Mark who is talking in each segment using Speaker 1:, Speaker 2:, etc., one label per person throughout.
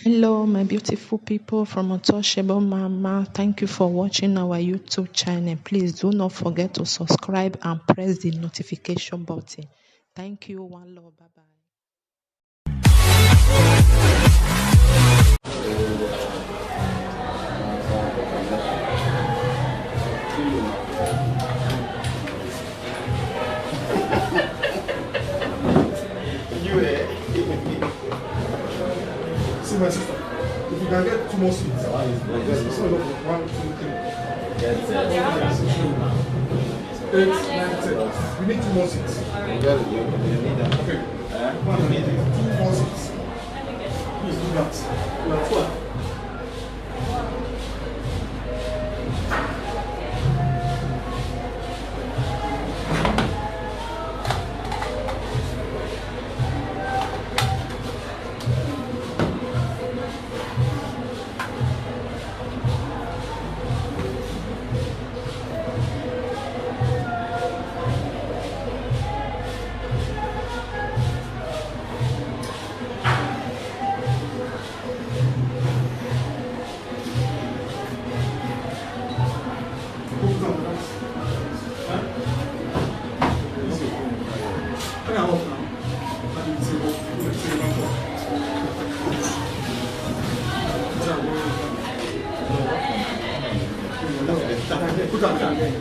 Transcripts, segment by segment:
Speaker 1: Hello, my beautiful people from Untouchable Mama. Thank you for watching our YouTube channel. Please do not forget to subscribe and press the notification button. Thank you. One love. Bye bye.
Speaker 2: See my sister. If you can get 2 more sweets, it's one, 2, 3. 8, 9, 10. We need 2 more seats. Okay. 2 more seats. Please do that. We are 12.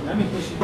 Speaker 2: Let me push it.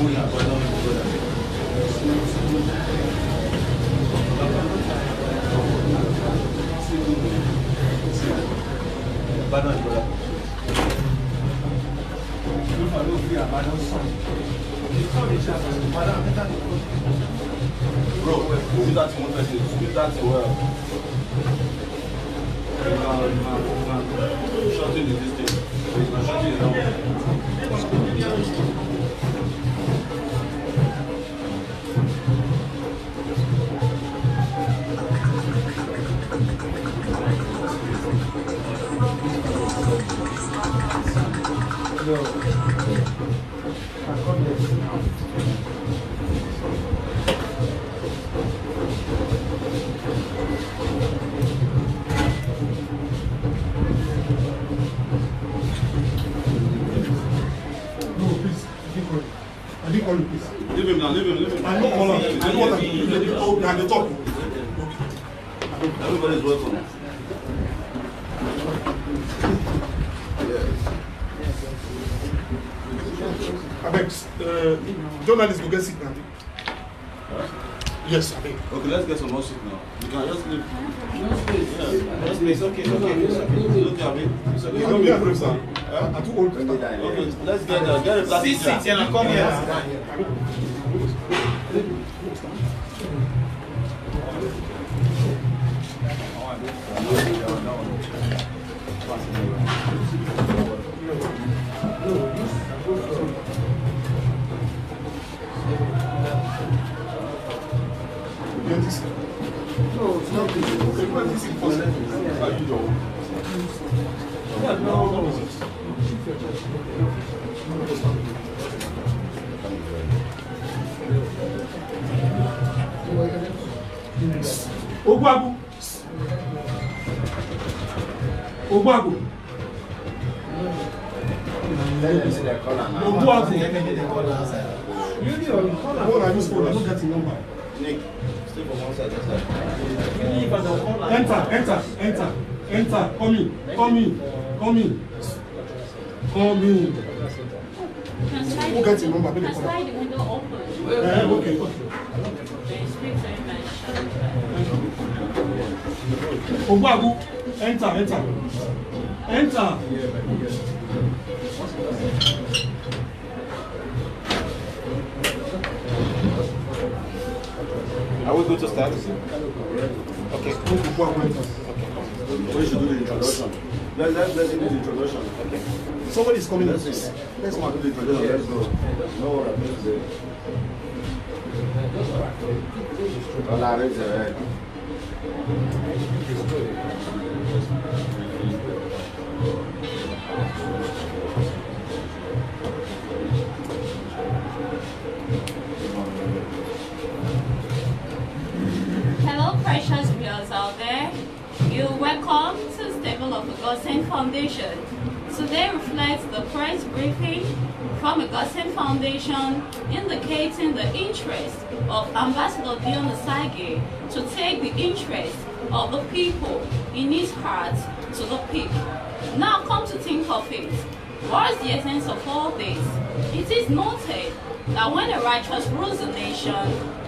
Speaker 3: Bro, do that in one person. Do that well. Shorten the distance. Shorten it down.
Speaker 2: I didn't call you, please.
Speaker 3: Leave him now, leave him.
Speaker 2: I know all of them. I know what I'm doing. Oh, behind the top.
Speaker 3: Everybody's welcome.
Speaker 2: I beg, journalists will get sick now. Yes, I beg.
Speaker 3: Okay, let's get some more soup now. You can just leave. Just leave. It's okay, it's okay. It's okay, Abi. It's okay.
Speaker 2: Don't be afraid, sir. I'm too old.
Speaker 3: Okay, let's get a plastic jar.
Speaker 4: Sit and come here.
Speaker 2: No, it's not this. Okay, what is this impossible? How you doing? No. Ogwagu. Ogwagu. What are you supposed to look at the number?
Speaker 3: Nick, stay from one side, that's like.
Speaker 2: Enter. Come in. Who gets the number?
Speaker 5: That's why the window open.
Speaker 2: Okay. Ogwagu, enter.
Speaker 4: Are we good to start? Okay.
Speaker 3: We should do the introduction. Let's do the introduction. Okay.
Speaker 2: Somebody is coming.
Speaker 3: Let's come and do the introduction. Let's go. No what I'm going to say. Hola, raise your head.
Speaker 5: Hello, precious viewers out there. You're welcome to the table of Augustine Foundation. Today reflects the press briefing from Augustine Foundation indicating the interest of Ambassador Dion to take the interest of the people in his heart to the peak. Now come to think of it, what is the essence of all this? It is noted that when the righteous rules a nation,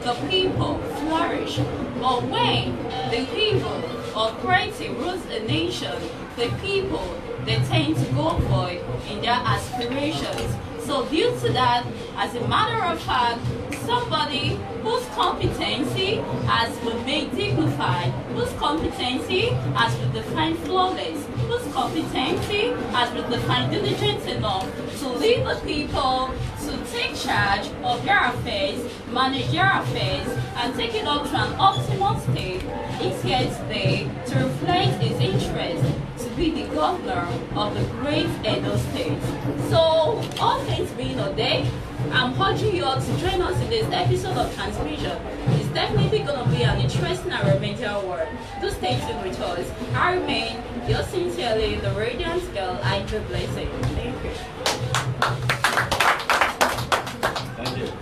Speaker 5: the people flourish. But when the evil or cruelty rules a nation, the people, they tend to go void in their aspirations. So due to that, as a matter of fact, somebody whose competency has been made dignified, whose competency has been defined flawless, whose competency has been defined diligent enough to lead the people, to take charge of their affairs, manage their affairs, and take it up to an optimal state, is here today to reflect his interest to be the governor of the great Edo State. So, all things being ordained, I'm urging you all to join us in this episode of Transmission. It's definitely going to be an interesting and remedial work. Do stay tuned with us. I remain yours sincerely, the radiant girl, I do blessing. Thank you.
Speaker 4: Thank you.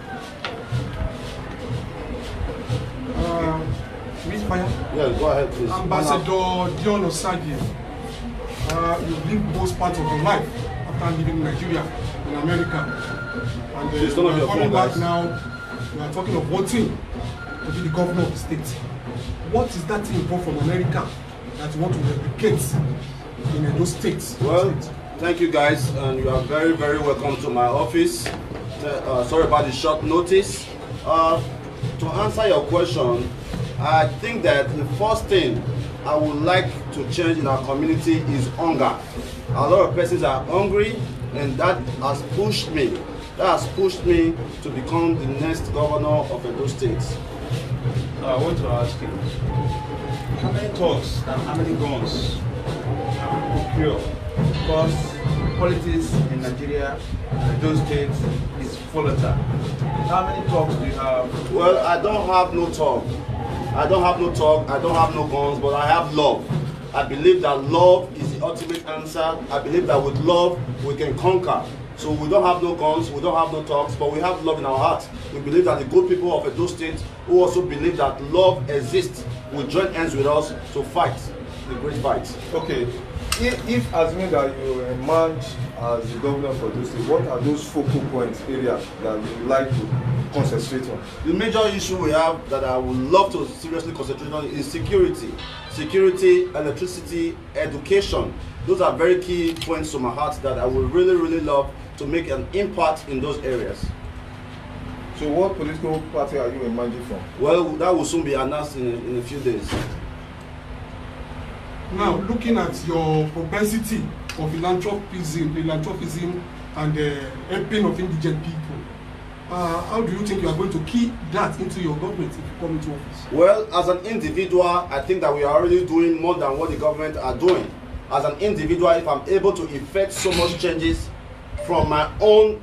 Speaker 2: Miss Maya.
Speaker 3: Yeah, go ahead, please.
Speaker 2: Ambassador Dion Osagie, you lived most parts of your life after leaving Nigeria in America. And
Speaker 3: It's
Speaker 2: we
Speaker 3: none of
Speaker 2: are
Speaker 3: your
Speaker 2: coming
Speaker 3: fault,
Speaker 2: back
Speaker 3: guys.
Speaker 2: now. We are talking of voting to be the governor of the state. What is that thing brought from America that you want to replicate in those states?
Speaker 3: Well, thank you guys, and you are very, very welcome to my office. Sorry about the short notice. To answer your question, I think that the first thing I would like to change in our community is hunger. A lot of persons are hungry, and that has pushed me. That has pushed me to become the next governor of Edo State.
Speaker 4: I want to ask you, how many thugs and how many guns have you procured? Because politics in Nigeria, those states, is volatile. How many thugs do you have?
Speaker 3: Well, I don't have no talk. I don't have no talk, I don't have no guns, but I have love. I believe that love is the ultimate answer. I believe that with love, we can conquer. So we don't have no guns, we don't have no talks, but we have love in our hearts. We believe that the good people of Edo State, who also believe that love exists, will join hands with us to fight the great fight.
Speaker 4: Okay, if assuming that you emerge as the governor for those states, what are those focal points areas that you would like to concentrate on?
Speaker 3: The major issue we have that I would love to seriously concentrate on is security. Security, electricity, education. Those are very key points to my heart that I would really, really love to make an impact in those areas.
Speaker 4: So what political party are you emerging from?
Speaker 3: Well, that will soon be announced in a few days.
Speaker 2: Now, looking at your propensity for philanthropism and helping of indigent people, how do you think you are going to keep that into your government if you come into office?
Speaker 3: Well, as an individual, I think that we are already doing more than what the government are doing. As an individual, if I'm able to effect so much changes from my own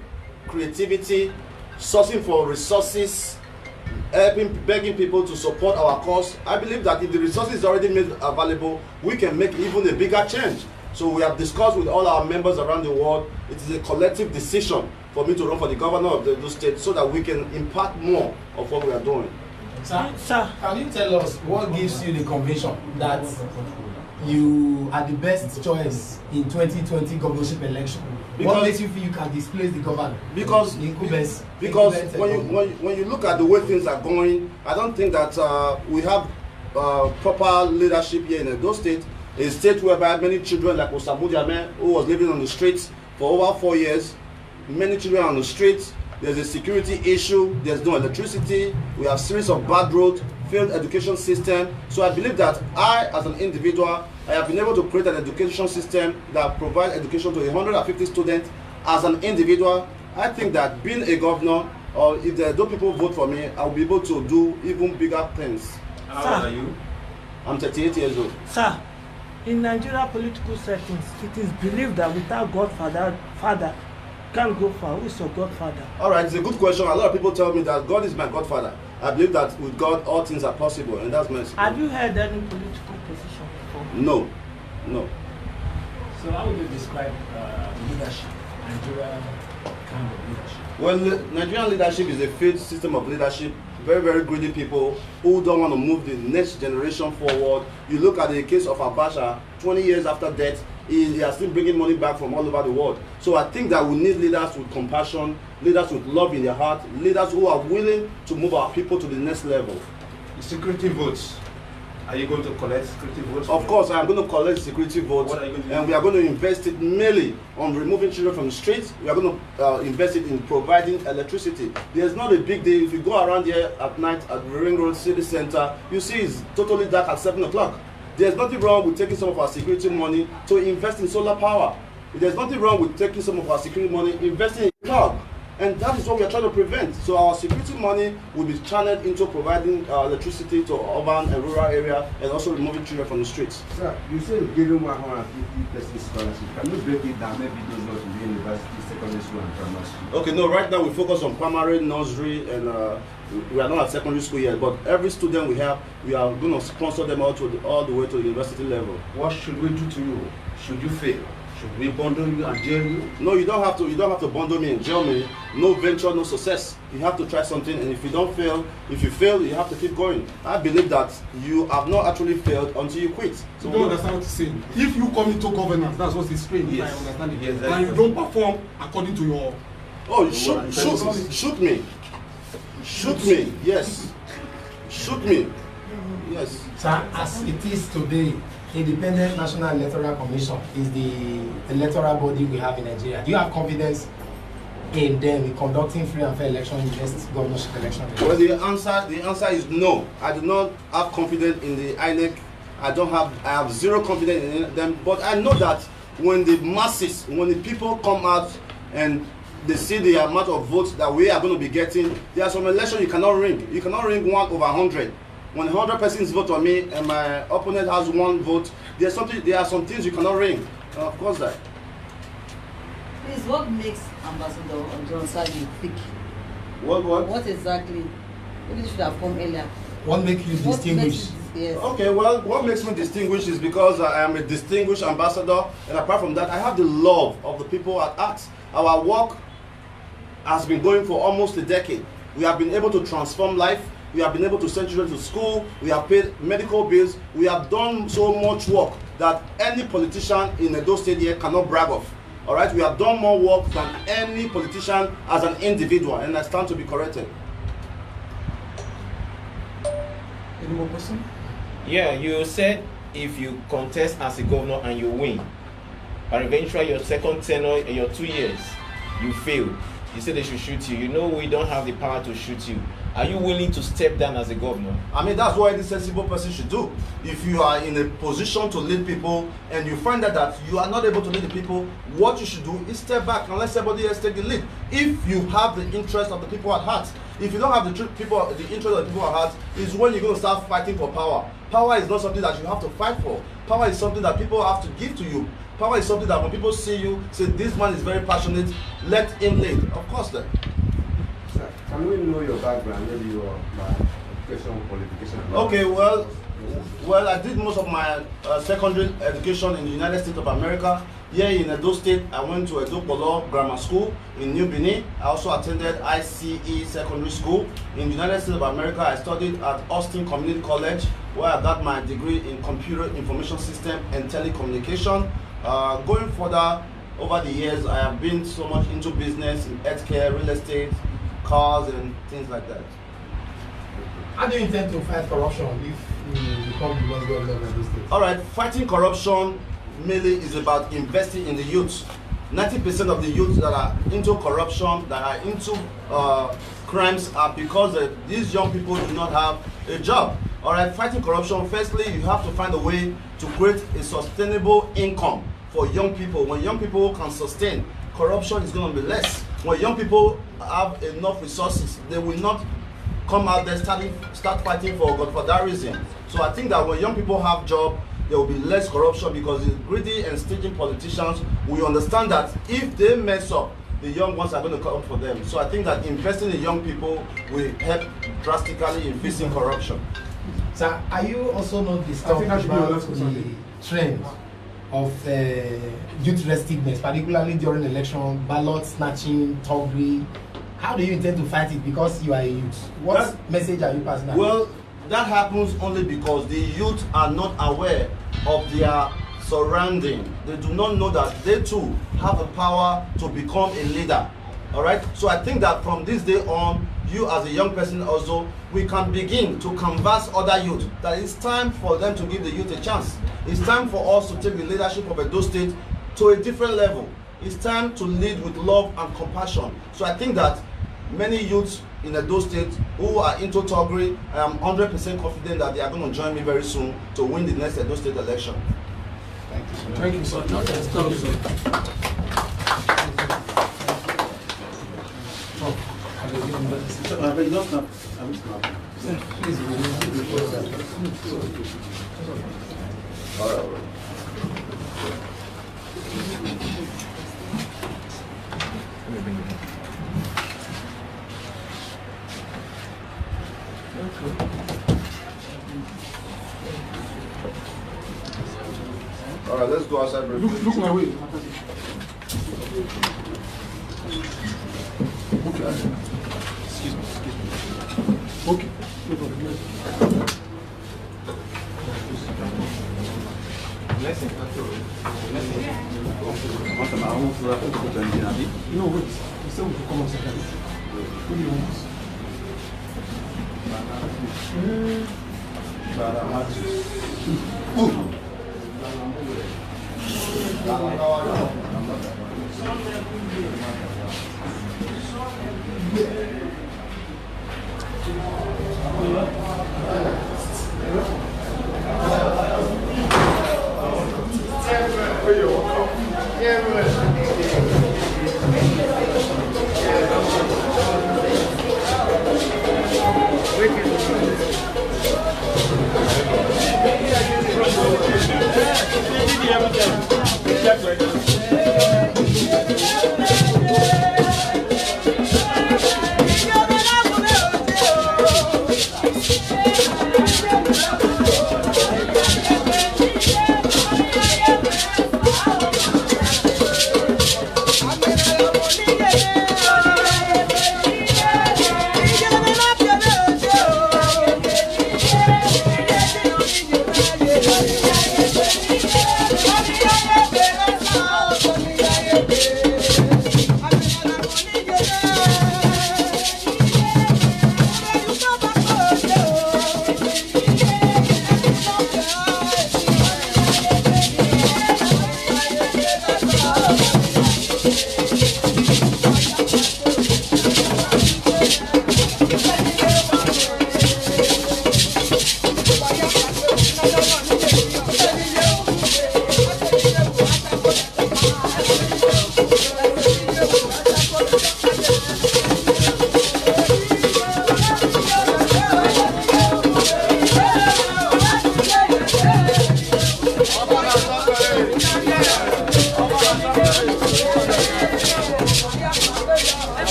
Speaker 3: creativity, sourcing for resources, begging people to support our cause, I believe that if the resources is already made available, we can make even a bigger change. So we have discussed with all our members around the world. It is a collective decision for me to run for the governor of the state so that we can impact more of what we are doing.
Speaker 6: Sir, can you tell us what gives you the conviction that you are the best choice in 2020 governorship election? What makes you feel you can displace the governor?
Speaker 3: Because when you look at the way things are going, I don't think that we have proper leadership here in Edo State, a state whereby many children like Osagie, who was living on the streets for over 4 years, many children on the streets. There's a security issue, there's no electricity, we have series of bad roads, failed education system. So I believe that I, as an individual, I have been able to create an education system that provides education to 150 students. As an individual, I think that being a governor, or if there are no people vote for me, I'll be able to do even bigger things.
Speaker 4: How old are you?
Speaker 3: I'm 38 years old.
Speaker 7: Sir, in Nigeria political settings, it is believed that without father can't go far. Who is your godfather?
Speaker 3: All right, it's a good question. A lot of people tell me that God is my godfather. I believe that with God, all things are possible, and that's my.
Speaker 7: Have you held any political position before?
Speaker 3: No, no.
Speaker 6: So how would you describe leadership, Nigeria kind of leadership?
Speaker 3: Well, Nigerian leadership is a failed system of leadership. Very, very greedy people who don't want to move the next generation forward. You look at the case of Abacha, 20 years after death, he are still bringing money back from all over the world. So I think that we need leaders with compassion, leaders with love in their heart, leaders who are willing to move our people to the next level.
Speaker 4: The security votes. Are you going to collect security votes?
Speaker 3: Of course, I am going to collect security votes,
Speaker 4: What are you going to do?
Speaker 3: and we are going to invest it mainly on removing children from the streets. We are going to invest it in providing electricity. There's not a big deal. If you go around here at night at the Ring Road City Center, you see it's totally dark at 7 o'clock. There's nothing wrong with taking some of our security money to invest in solar power. There's nothing wrong with taking some of our security money, investing in cloud. And that is what we are trying to prevent. So our security money will be channeled into providing electricity to urban and rural area, and also removing children from the streets.
Speaker 8: Sir, you say you're giving 150 person scholarship. Can you break it down? Maybe those not to be university, secondary school, and primary school.
Speaker 3: Okay, no, right now we focus on primary, nursery, and we are not at secondary school yet. But every student we have, we are going to sponsor them all the way to the university level.
Speaker 8: What should we do to you? Should you fail? Should we bundle you and jail you?
Speaker 3: No, you don't have to. You don't have to bundle me and jail me. No venture, no success. You have to try something, and if you don't fail, if you fail, you have to keep going. I believe that you have not actually failed until you quit.
Speaker 2: So you don't understand what he's saying. If you come into governance, that's what he's saying.
Speaker 8: Yes.
Speaker 2: I understand it.
Speaker 8: Yes,
Speaker 2: and you don't perform according to your
Speaker 3: Oh, shoot me. Shoot me, yes. Shoot me, yes.
Speaker 6: Sir, as it is today, Independent National Electoral Commission is the electoral body we have in Nigeria. Do you have confidence in them in conducting free and fair election in the next governorship election?
Speaker 3: Well, the answer is no. I do not have confidence in the INEC. I have zero confidence in them. But I know that when the masses, when the people come out and they see the amount of votes that we are going to be getting, there are some elections you cannot ring. You cannot ring 1 over 100. When 100 persons vote on me and my opponent has 1 vote, there are some things you cannot ring. Of course that.
Speaker 9: Please, what makes Ambassador Osagie pick?
Speaker 3: What
Speaker 9: exactly? Maybe should have come earlier.
Speaker 6: What makes you distinguished?
Speaker 9: Yes.
Speaker 3: Okay, well, what makes me distinguished is because I am a distinguished ambassador, and apart from that, I have the love of the people at heart. Our work has been going for almost a decade. We have been able to transform life. We have been able to send children to school. We have paid medical bills. We have done so much work that any politician in Edo State here cannot brag of. All right, we have done more work than any politician as an individual, and I stand to be corrected.
Speaker 2: Any more question?
Speaker 10: Yeah, you said if you contest as a governor and you win, but eventually your second tenure, your 2 years, you fail. You said they should shoot you. You know we don't have the power to shoot you. Are you willing to step down as a governor?
Speaker 3: I mean, that's what any sensible person should do. If you are in a position to lead people and you find out that you are not able to lead the people, what you should do is step back and let somebody else take the lead. If you have the interest of the people at heart. If you don't have the interest of the people at heart, is when you're going to start fighting for power. Power is not something that you have to fight for. Power is something that people have to give to you. Power is something that when people see you, say this man is very passionate, let him lead. Of course then.
Speaker 8: Sir, can we know your background, maybe your education, qualification?
Speaker 3: Okay, well, I did most of my secondary education in the United States of America. Here in Edo State, I went to Edo Polo Grammar School in New Benin. I also attended ICE Secondary School. In the United States of America, I studied at Austin Community College, where I got my degree in Computer Information System and Telecommunication. Going further, over the years, I have been so much into business, in healthcare, real estate, cars, and things like that.
Speaker 6: How do you intend to fight corruption if you become the next governor of Edo State?
Speaker 3: All right, fighting corruption mainly is about investing in the youth. 90% of the youth that are into corruption, that are into crimes, are because these young people do not have a job. All right, fighting corruption, firstly, you have to find a way to create a sustainable income for young people. When young people can sustain, corruption is going to be less. When young people have enough resources, they will not come out there start fighting for that reason. So I think that when young people have job, there will be less corruption, because the greedy and stingy politicians will understand that if they mess up, the young ones are going to come for them. So I think that investing in young people will help drastically in facing corruption.
Speaker 6: Sir, are you also not disturbed about the trend of youth restiveness, particularly during election, ballot snatching, thuggery? How do you intend to fight it, because you are a youth? What message are you passing out?
Speaker 3: Well, that happens only because the youth are not aware of their surrounding. They do not know that they too have the power to become a leader. All right, so I think that from this day on, you as a young person also, we can begin to canvass other youth that it's time for them to give the youth a chance. It's time for us to take the leadership of Edo State to a different level. It's time to lead with love and compassion. So I think that many youths in Edo State who are into thuggery, I am 100% confident that they are going to join me very soon to win the next Edo State election.
Speaker 2: Thank you, sir. Thank you, sir. Thank you, sir.
Speaker 3: All right, let's go outside.
Speaker 2: Look my way. Okay. Excuse me. Okay. No problem. No, wait. You said we could come outside. Who do you want?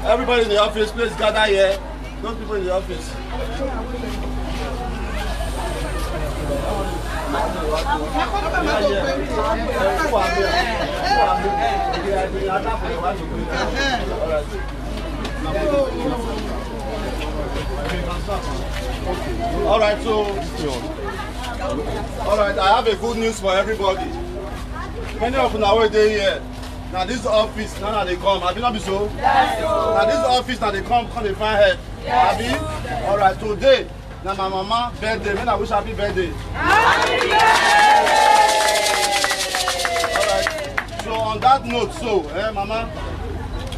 Speaker 3: Everybody in the office, please gather here. Those people in the office. All right, I have a good news for everybody. Many of you are here. Now this office, now they come. Have you not been so? Yes. Now this office, now they come they find help. Yes. Have you? All right, today, now my mama birthday. When I wish happy birthday. Happy birthday. All right. So on that note, mama,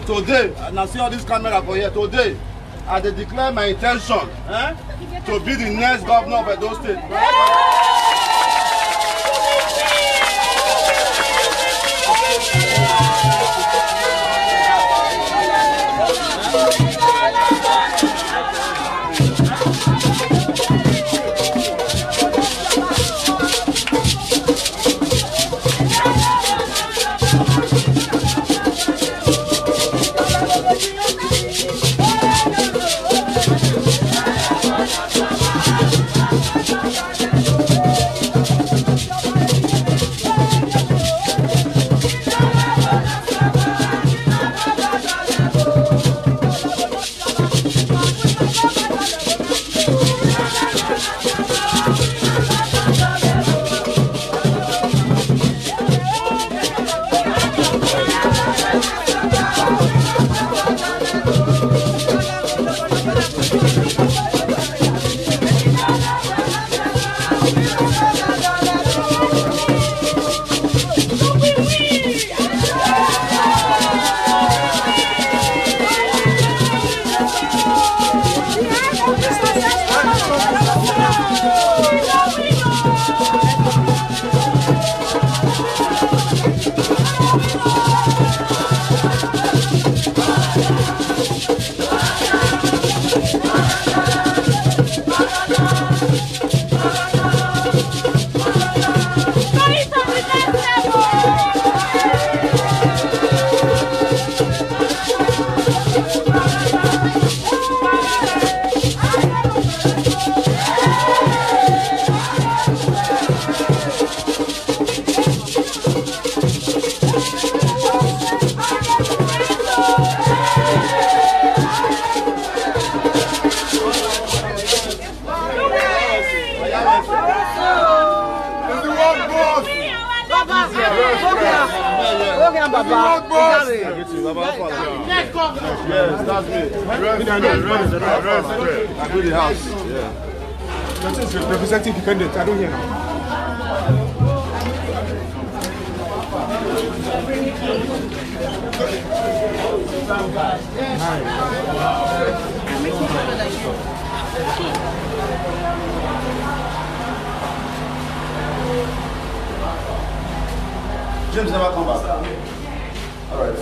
Speaker 3: today, and I see all this camera for here. Today, I declare my intention, to be the next governor of Edo State. Baba.
Speaker 8: Yes, that's me. I do the house. Yeah.
Speaker 2: That is representing independent. I don't hear now.
Speaker 3: James never come back. All right.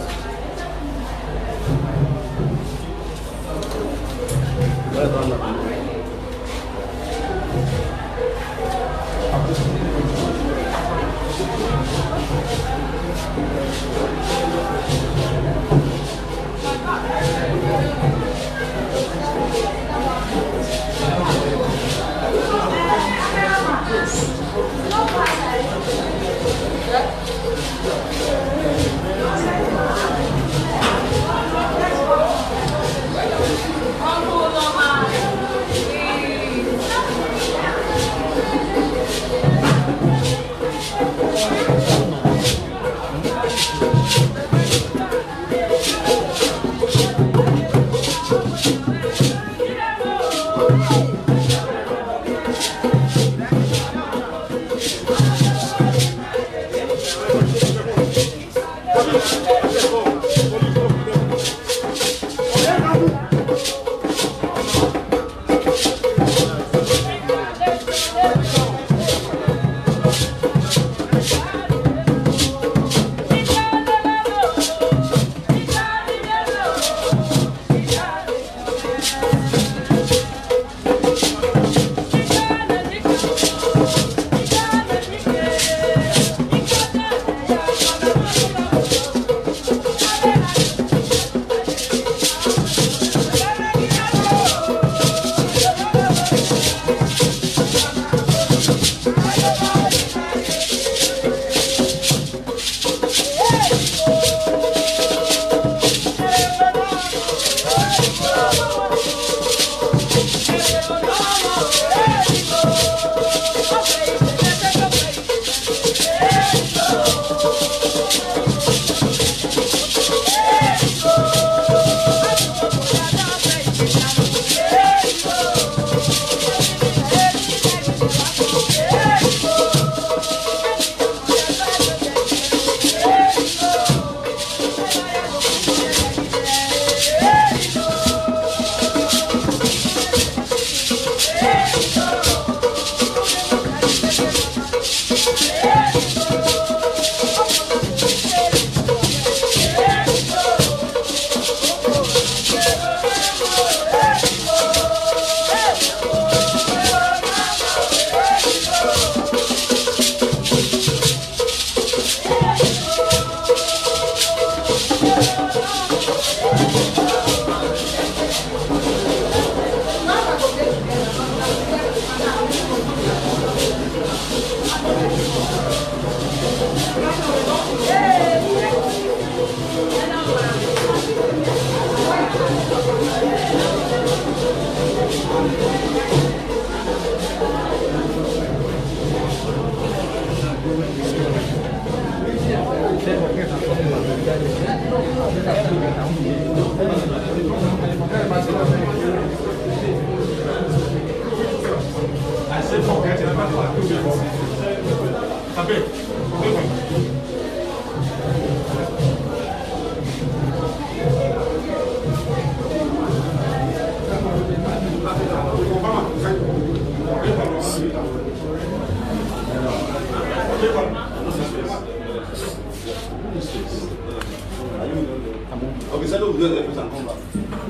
Speaker 3: Okay, settle with the and come back.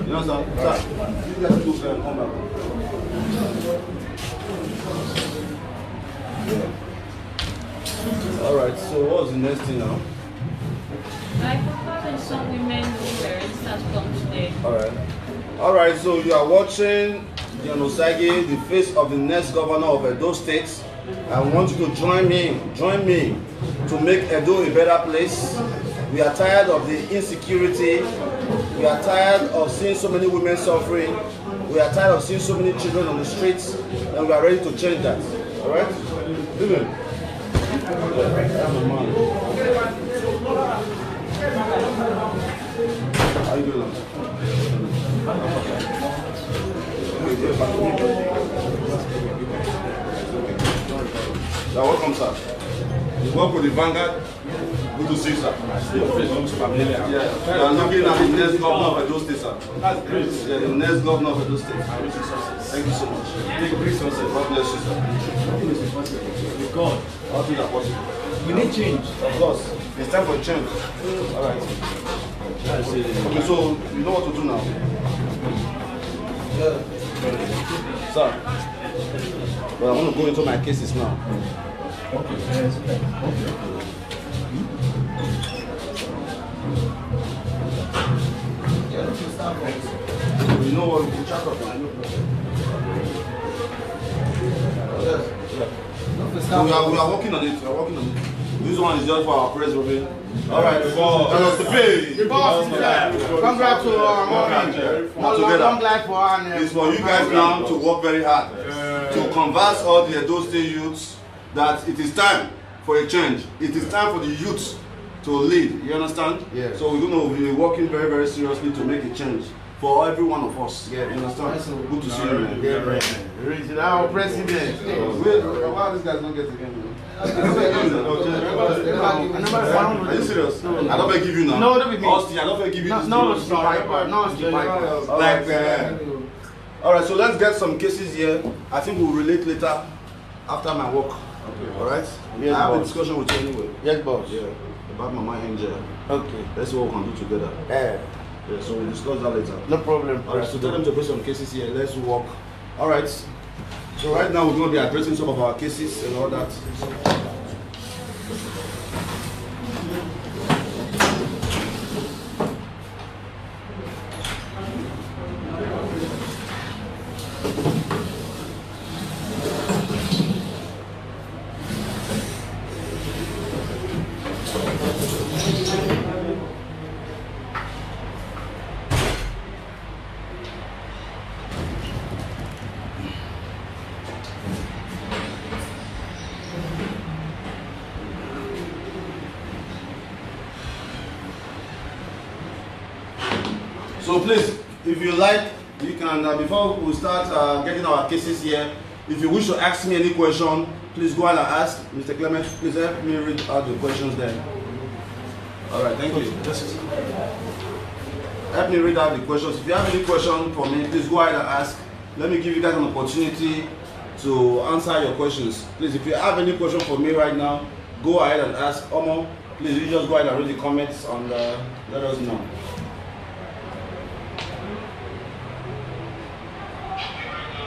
Speaker 3: You understand? Sir, you guys do and come back. Alright, so what's the next thing now?
Speaker 5: I propose some women who were registered to come today.
Speaker 3: Alright, so you are watching Dion Osagie, the face of the next governor of Edo State. I want you to join me to make Edo a better place. We are tired of the insecurity. We are tired of seeing so many women suffering. We are tired of seeing so many children on the streets, and we are ready to change that. Alright? Listen. How you doing? You're welcome, sir. You work with the Vanguard. Good to see you, sir. Your face looks familiar. Yeah. You are looking at the next governor of Edo State, sir. That's great. Yeah, the next governor of Edo State. Thank you so much. Take a big sunset. God bless you, sir. Nothing is impossible. With God, all things are possible. We need change. Of course. It's time for change. All right. Okay, so you know what to do now. Yeah. Sir. But I want to go into my cases now. Okay. You know what? We can chat up. We are working on it. We are working on it. This one is just for our press review. All right. Congrats to our long life for our. It's for you guys now to work very hard to converse all the Edo State youths that it is time for a change. It is time for the youths to lead. You understand? Yeah. So we're going to be working very, very seriously to make a change for every one of us. Yeah. You understand? Good to see you, man. Yeah, man. Regional president. Why these guys don't get again, man? Are you serious? I don't give you now. No, don't be me. Austin, I don't give you this. No, like all right, so let's get some cases here. I think we'll relate later after my work. Okay. All right? Yes, I have a discussion with you anyway. Yes, boss. Yeah. About Mama Angel. Okay. Let's see what we can do together. Yeah, so we'll discuss that later. No problem. All right, so tell them to put some cases here. Let's work. All right. So right now we're going to be addressing some of our cases and all that. So please, if you like, you can, before we start getting our cases here, if you wish to ask me any question, please go ahead and ask. Mr. Clement, please help me read out the questions there. All right, thank you. Help me read out the questions. If you have any question for me, please go ahead and ask. Let me give you guys an opportunity to answer your questions. Please, if you have any question for me right now, go ahead and ask. Omo, please, you just go ahead and read the comments and let us know.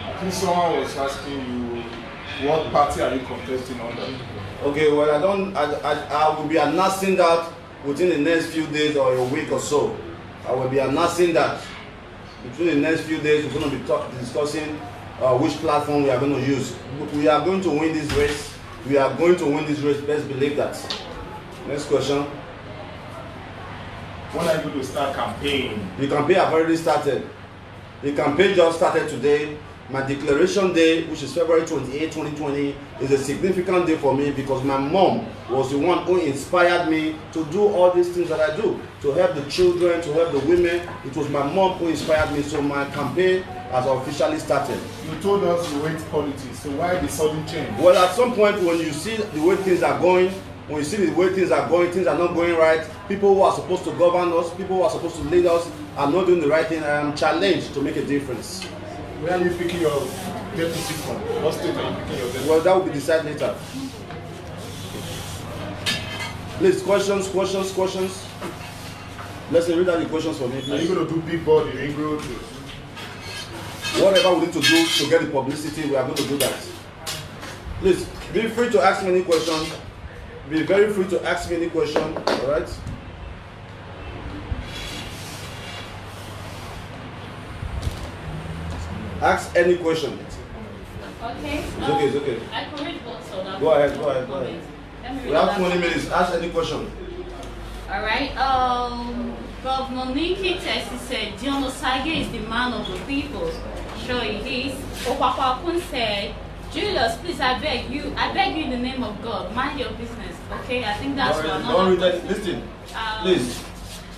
Speaker 11: I think someone was asking you, what party are you contesting under?
Speaker 3: Okay, well, I will be announcing that within the next few days or a week or so. I will be announcing that between the next few days. We're going to be discussing which platform we are going to use. We are going to win this race. We are going to win this race. Let's believe that. Next question.
Speaker 11: When are you going to start campaign?
Speaker 3: The campaign have already started. The campaign just started today. My declaration day, which is February 28, 2020, is a significant day for me because my mom was the one who inspired me to do all these things that I do, to help the children, to help the women. It was my mom who inspired me, so my campaign has officially started.
Speaker 11: You told us you hate politics, so why the sudden change?
Speaker 3: Well, at some point when you see the way things are going, when you see the way things are going, things are not going right, people who are supposed to govern us, people who are supposed to lead us are not doing the right thing. I am challenged to make a difference.
Speaker 11: Where are you picking your deputy from? What state are you picking your deputy?
Speaker 3: Well, that will be decided later. Please, questions. Let's read out the questions for me, please.
Speaker 11: Are you going to do big board in England?
Speaker 3: Whatever we need to do to get the publicity, we are going to do that. Please, be free to ask me any question. Be very free to ask me any question, all right? Ask any question.
Speaker 5: Okay.
Speaker 3: It's okay, it's okay.
Speaker 5: I can read both, so now.
Speaker 3: Go ahead. We have 20 minutes. Ask any question.
Speaker 5: All right. Governor Nikki Tessie said Dion Osagie is the man of the people. Sure he is. Opapakun said Julius, please, I beg you in the name of God, mind your business, okay? I think that's what
Speaker 3: Don't read any, listen, please.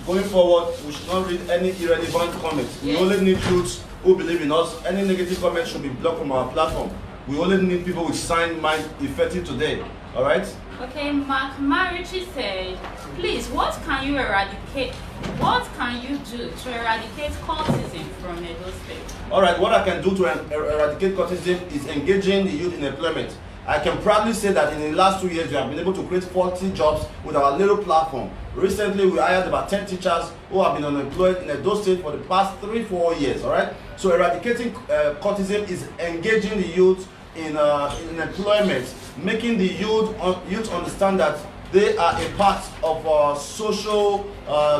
Speaker 3: Going forward, we should not read any irrelevant comments. We only need youths who believe in us. Any negative comments should be blocked from our platform. We only need people with sound mind effective today. All right?
Speaker 5: Okay, Mark Marichi said, please, what can you eradicate? What can you do to eradicate cultism from Edo State?
Speaker 3: All right, what I can do to eradicate cultism is engaging the youth in employment. I can proudly say that in the last 2 years, we have been able to create 40 jobs with our little platform. Recently, we hired about 10 teachers who have been unemployed in Edo State for the past 3-4 years. All right. So eradicating cultism is engaging the youth in employment, making the youth understand that they are a part of social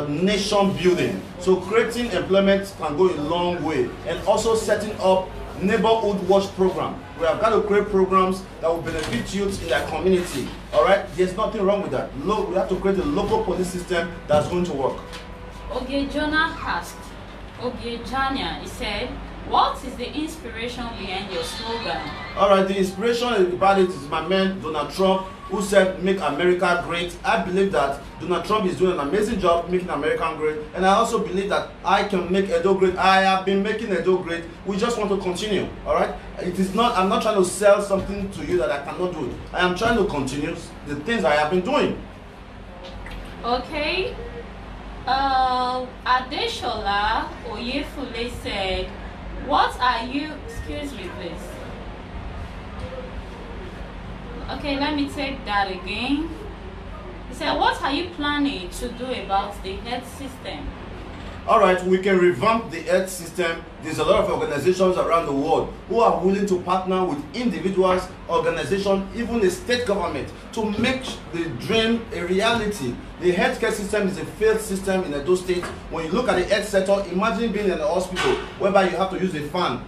Speaker 3: nation building. So creating employment can go a long way, and also setting up neighborhood watch program. We have got to create programs that will benefit youth in their community. All right, there's nothing wrong with that. We have to create a local police system that's going to work.
Speaker 5: Ogejona asked, Ogejania, he said, what is the inspiration behind your slogan?
Speaker 3: All right, the inspiration about it is my man Donald Trump, who said, make America great. I believe that Donald Trump is doing an amazing job making America great. And I also believe that I can make Edo great. I have been making Edo great. We just want to continue, all right? It is not, I'm not trying to sell something to you that I cannot do. I am trying to continue the things I have been doing.
Speaker 5: Okay. Adeshola Oyefule said, what are you, excuse me please. Okay, let me take that again. He said, what are you planning to do about the health system?
Speaker 3: All right, we can revamp the health system. There's a lot of organizations around the world who are willing to partner with individuals, organizations, even the state government to make the dream a reality. The healthcare system is a failed system in Edo State. When you look at the health sector, imagine being in a hospital whereby you have to use a fan.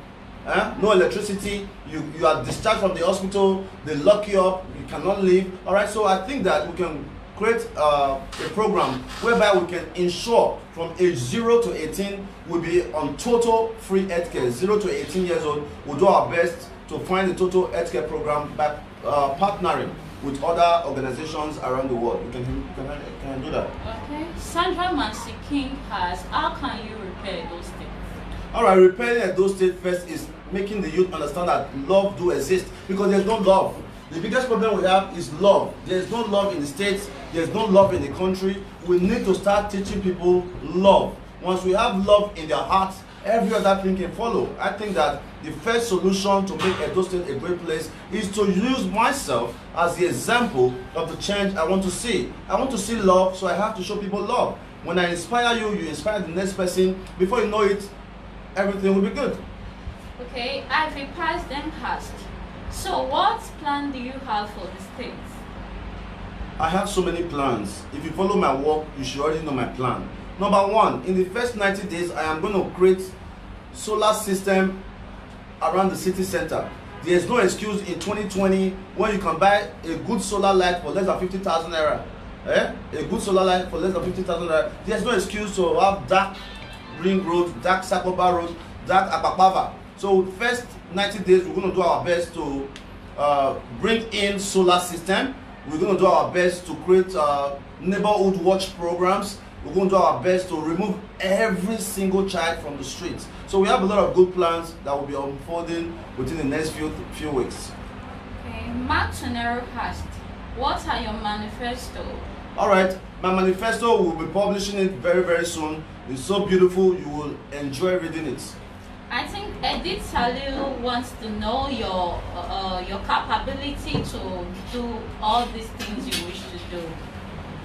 Speaker 3: No electricity, you are discharged from the hospital, they lock you up, you cannot leave. All right, so I think that we can create a program whereby we can ensure from age 0 to 18 will be on total free healthcare. 0 to 18 years old, we'll do our best to find a total healthcare program by partnering with other organizations around the world. We can do that.
Speaker 5: Okay. Sandra Mansi King has, how can you repair those things?
Speaker 3: All right, repairing those State first is making the youth understand that love do exist, because there's no love. The biggest problem we have is love. There's no love in the States. There's no love in the country. We need to start teaching people love. Once we have love in their hearts, every other thing can follow. I think that the first solution to make Edo State a great place is to use myself as the example of the change I want to see. I want to see love, so I have to show people love. When I inspire you, you inspire the next person. Before you know it, everything will be good.
Speaker 5: Okay, Ivy passed them past. So what plan do you have for the States?
Speaker 3: I have so many plans. If you follow my work, you should already know my plan. Number one, in the first 90 days, I am going to create solar system around the city center. There is no excuse in 2020 when you can buy a good solar light for less than 50,000 naira. A good solar light for less than 50,000 naira. There is no excuse to have dark Ring Road, dark Sakoba Road, dark Abapava. So first 90 days, we're going to do our best to bring in solar system. We're going to do our best to create neighborhood watch programs. We're going to do our best to remove every single child from the streets. So we have a lot of good plans that will be unfolding within the next few weeks.
Speaker 5: Okay, Mark Tonero asked, what are your manifesto?
Speaker 3: All right, my manifesto, we'll be publishing it very, very soon. It's so beautiful, you will enjoy reading it.
Speaker 5: I think Edith Salil wants to know your capability to do all these things you wish to do.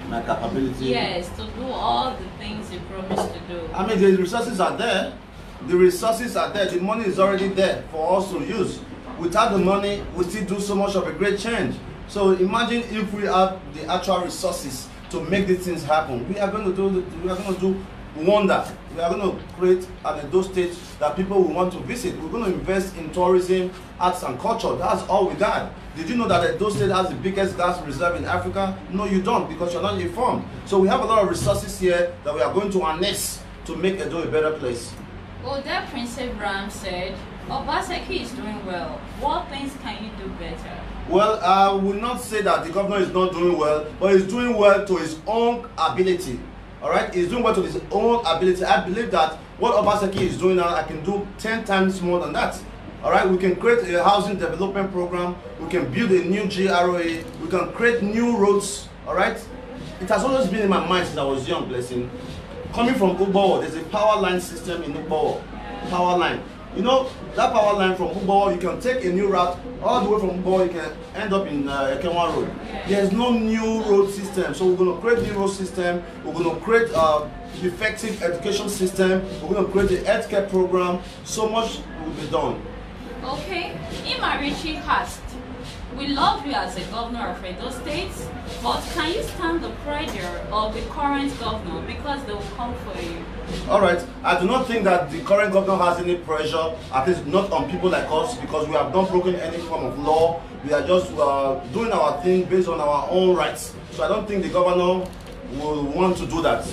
Speaker 3: My capability?
Speaker 5: Yes, to do all the things you promised to do.
Speaker 3: I mean, the resources are there. The resources are there. The money is already there for us to use. Without the money, we still do so much of a great change. So imagine if we have the actual resources to make these things happen. We are going to do wonder. We are going to create an Edo State that people will want to visit. We're going to invest in tourism, arts and culture. That's all we got. Did you know that Edo State has the biggest gas reserve in Africa? No, you don't, because you're not informed. So we have a lot of resources here that we are going to harness to make Edo a better place.
Speaker 5: Oda Prince Abraham said, Obaseki is doing well. What things can you do better?
Speaker 3: Well, I will not say that the governor is not doing well, but he's doing well to his own ability. All right, he's doing well to his own ability. I believe that what Obaseki is doing now, I can do 10 times more than that. All right, we can create a housing development program. We can build a new GROA. We can create new roads. All right, it has always been in my mind since I was young. Blessing, coming from Ugbowo, there's a power line system in Ugbowo. Power line. You know, that power line from Ugbowo, you can take a new route all the way from Ugbowo, you can end up in Ekenwa Road. There's no new road system, so we're going to create new road system. We're going to create effective education system. We're going to create a healthcare program. So much will be done.
Speaker 5: Okay, Imarichi asked, we love you as a governor of Edo State, but can you stand the pressure of the current governor because they will come for you?
Speaker 3: All right, I do not think that the current governor has any pressure, at least not on people like us, because we have not broken any form of law. We are just doing our thing based on our own rights. So I don't think the governor will want to do that.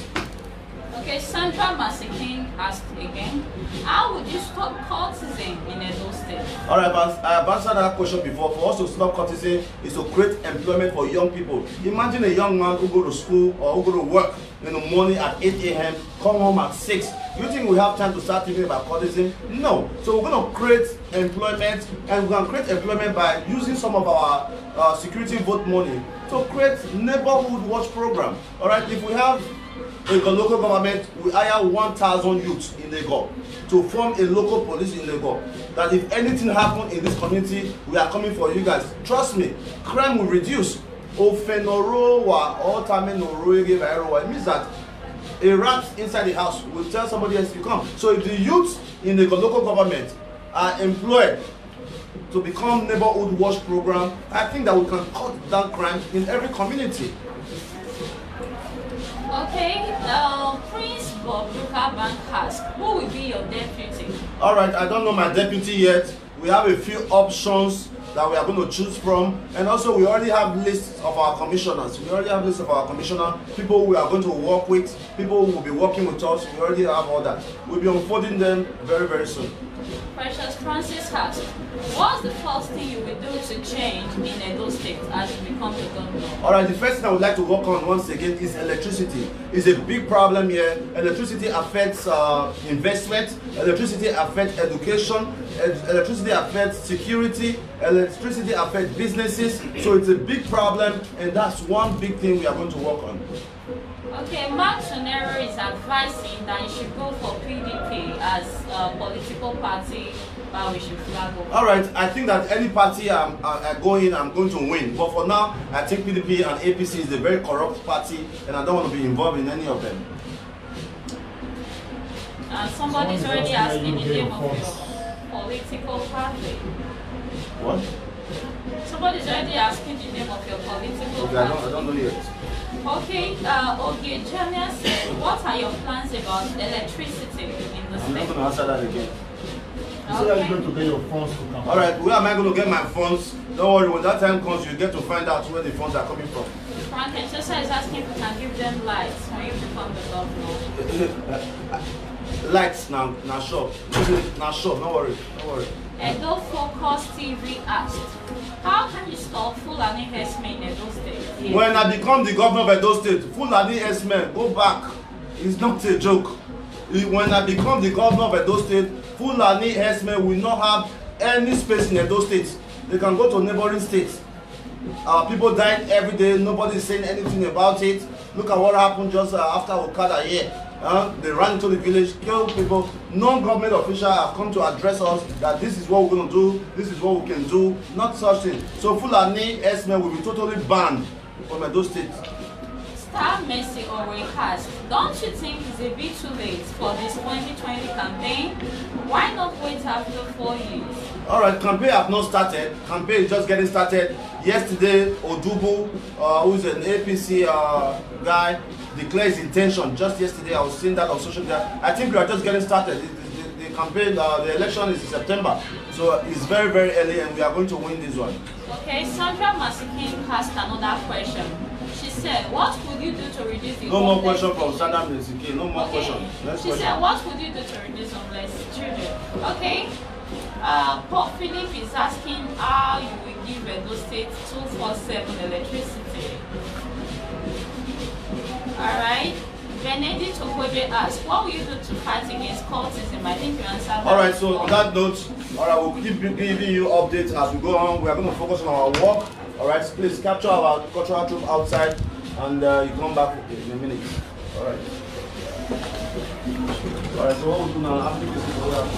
Speaker 5: Okay, Sandra Masikin asked again, how would you stop cultism in Edo State?
Speaker 3: All right, I have answered that question before. For us to stop cultism is to create employment for young people. Imagine a young man who go to school or who go to work in the morning at 8 a.m., come home at 6. Do you think we have time to start thinking about cultism? No. So we're going to create employment, and we're going to create employment by using some of our security vote money to create neighborhood watch program. All right, if we have a local government, we hire 1,000 youths in Lagos to form a local police in Lagos. That if anything happens in this community, we are coming for you guys. Trust me, crime will reduce. It means that a rat inside the house will tell somebody else to come. So if the youths in the local government are employed to become neighborhood watch program, I think that we can cut down crime in every community.
Speaker 5: Okay, Prince Bob Bank asked, who will be your deputy?
Speaker 3: All right, I don't know my deputy yet. We have a few options that we are going to choose from, and also we already have lists of our commissioners. We already have lists of our commissioners, people we are going to work with, people who will be working with us. We already have all that. We'll be unfolding them very, very soon.
Speaker 5: Precious Francis asked, what's the first thing you will do to change in Edo State as you become the governor?
Speaker 3: All right, the first thing I would like to work on once again is electricity. It's a big problem here. Electricity affects investment, electricity affects education, electricity affects security, electricity affects businesses. So it's a big problem, and that's one big thing we are going to work on.
Speaker 5: Okay, Mark Sonero is advising that you should go for PDP as a political party, but we should flag over.
Speaker 3: All right, I think that any party I'm going to win. But for now, I think PDP and APC is a very corrupt party, and I don't want to be involved in any of them.
Speaker 5: Somebody's already asking the name of your political party.
Speaker 3: What?
Speaker 5: Somebody's already asking the name of your political party.
Speaker 3: I don't know yet.
Speaker 5: Okay, okay, Jamia said, what are your plans about electricity in the state?
Speaker 3: I'm not going to answer that again.
Speaker 6: You said you're going to get your funds to come.
Speaker 3: All right, where am I going to get my funds? Don't worry, when that time comes, you get to find out where the funds are coming from.
Speaker 5: Frank Enchosa is asking if you can give them lights when you become the governor.
Speaker 3: Lights now, sure. Now sure, don't worry.
Speaker 5: Edo Focus TV asked, how can you stop Fulani herdsmen in Edo State?
Speaker 3: When I become the governor of Edo State, Fulani herdsmen, go back. It's not a joke. When I become the governor of Edo State, Fulani herdsmen will not have any space in Edo State. They can go to neighboring states. People dying every day, nobody is saying anything about it. Look at what happened just after Okada here. They ran into the village, killed people. Non-government officials have come to address us that this is what we're going to do, this is what we can do, not such thing. So Fulani herdsmen will be totally banned from Edo State.
Speaker 5: Star Messi already asked, don't you think it's a bit too late for this 2020 campaign? Why not wait after 4 years?
Speaker 3: All right, campaign have not started. Campaign is just getting started. Yesterday, Odubu, who's an APC guy, declared his intention. Just yesterday, I was seeing that on social media. I think we are just getting started. The campaign, the election is in September. So it's very, very early, and we are going to win this one.
Speaker 5: Okay, Sandra Masikin asked another question. She said, what would you do to reduce the
Speaker 3: No more question from Sandra Masikin. No more question.
Speaker 5: She said, what would you do to reduce homeless children? Okay. Paul Philip is asking how you will give Edo State 247 electricity. Alright. Benedict Okoje asks, what will you do to fight against cultism? I think you answered that.
Speaker 3: Alright, so on that note, alright, we'll keep giving you updates as we go on. We are going to focus on our work. Alright, please capture our cultural troop outside and you come back in a minute. Alright. Alright, so what we'll do now, after this is over.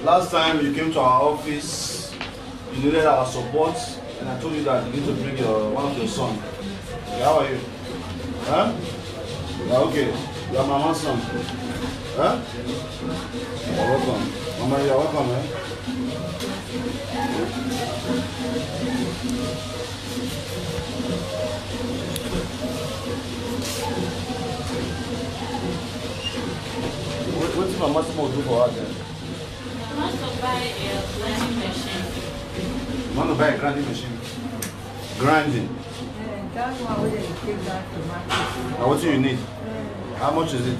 Speaker 3: Last time you came to our office, you needed our support, and I told you that you need to bring one of your sons. Okay, how are you? Huh? Yeah, okay. You are Mama's son. Huh? You're welcome. Mama, you're welcome, eh? What if Mama will do for her then?
Speaker 5: I want to buy a grinding machine.
Speaker 3: You want to buy a grinding machine? Grinding?
Speaker 9: That's why we didn't take that to market.
Speaker 3: Now what do you need? How much is it?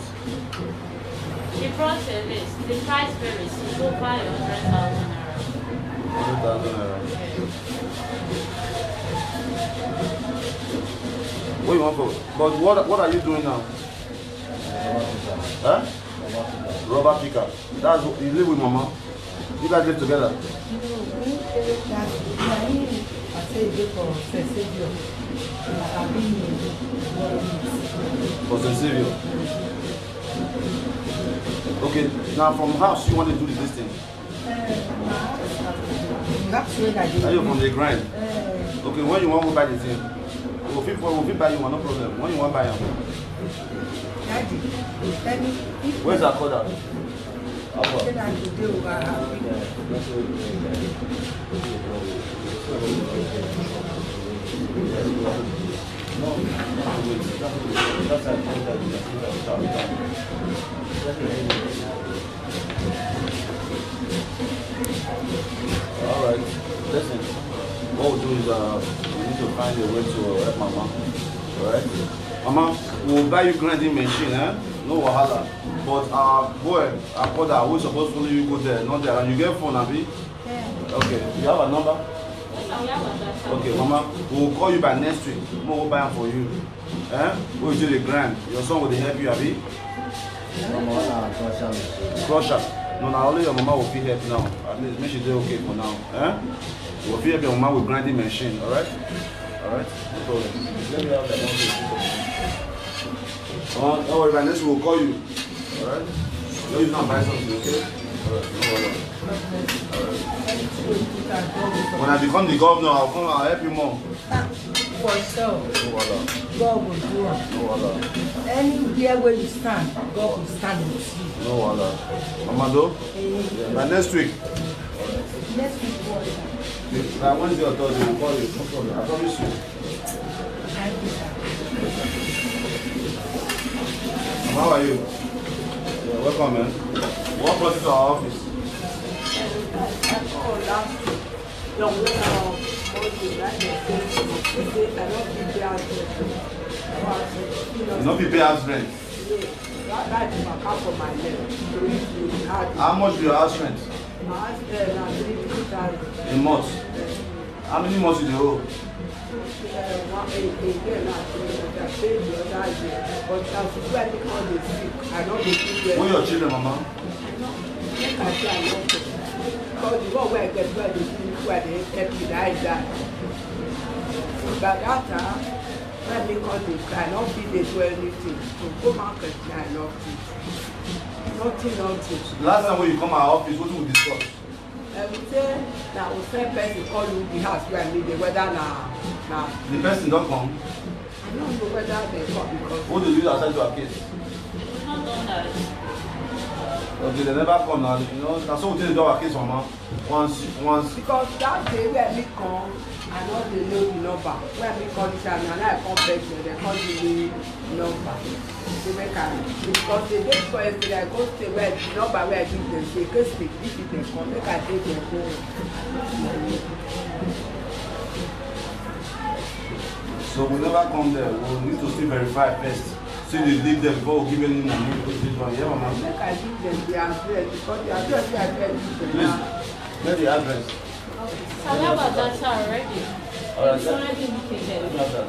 Speaker 5: She brought a list. The price varies. It's over 100,000 naira.
Speaker 3: 100,000 naira. What you want for? But what are you doing now? Huh? Rubber picker. That's you live with Mama. You guys live together. For Sensibio. Okay, now from house you want to do this thing? Are you from the grind? Okay, when you want to buy the thing? We'll buy you one, no problem. When you want to buy them? Where's that quarter? Alright, listen. What we'll do is we need to find a way to help Mama. Alright? Mama, we'll buy you grinding machine, eh? No wahala. But boy, our brother, we're supposed to follow you go there, not there. And you get phone, Abi? Yeah. Okay. You have a number? Okay, Mama, we'll call you by next week. We'll buy them for you. Eh? We'll do the grind. Your son will help you, Abi? Crusher. No, now only your Mama will feel help now. At least make sure they're okay for now. Eh? We'll feel help your Mama with grinding machine, alright? Alright? No problem. Let me have that one. Don't worry, my next will call you. Alright? No, you can buy something, okay? Alright, no problem. Alright. When I become the governor, I'll help you more.
Speaker 9: For sure.
Speaker 3: No problem.
Speaker 9: God will do it.
Speaker 3: No problem.
Speaker 9: Anywhere where you stand, God will stand with you.
Speaker 3: No problem. Amado? By next week.
Speaker 9: Next week, what?
Speaker 3: By Wednesday or Thursday, we'll call you. No problem. I promise you.
Speaker 9: Thank you, sir.
Speaker 3: How are you? Yeah, welcome, man. What brought you to our office? You not pay house rent. How much do your house rent? A month. How many months do you owe? Who are your children, Mama?
Speaker 9: But the one where I get where they help me die. But that time, when they call the I not be they do anything. To go market, I love it. Nothing.
Speaker 3: Last time when you come to our office, what did we discuss?
Speaker 9: I would say that was same person call you the house where I need the weather now.
Speaker 3: The person don't come.
Speaker 9: I don't know whether they come because.
Speaker 3: Who did you assign to our case?
Speaker 5: Not done that.
Speaker 3: Okay, they never come now. You know, that's what we do our case, Mama. Once.
Speaker 9: Because that day when me come, I know they know the number. When me call this and I come back there, they call the number. They make a because they did for yesterday, I go stay where the number where I give them, they go stay. If they come, make I take them home.
Speaker 3: So we never come there. We need to still verify first. See the leave them before we give any money to this one. Yeah, Mama.
Speaker 9: Make I give them the address because the address where I get this
Speaker 3: Please, get the address.
Speaker 5: So I have a data already.
Speaker 3: Alright,
Speaker 5: It's already indicated.
Speaker 3: let me have that.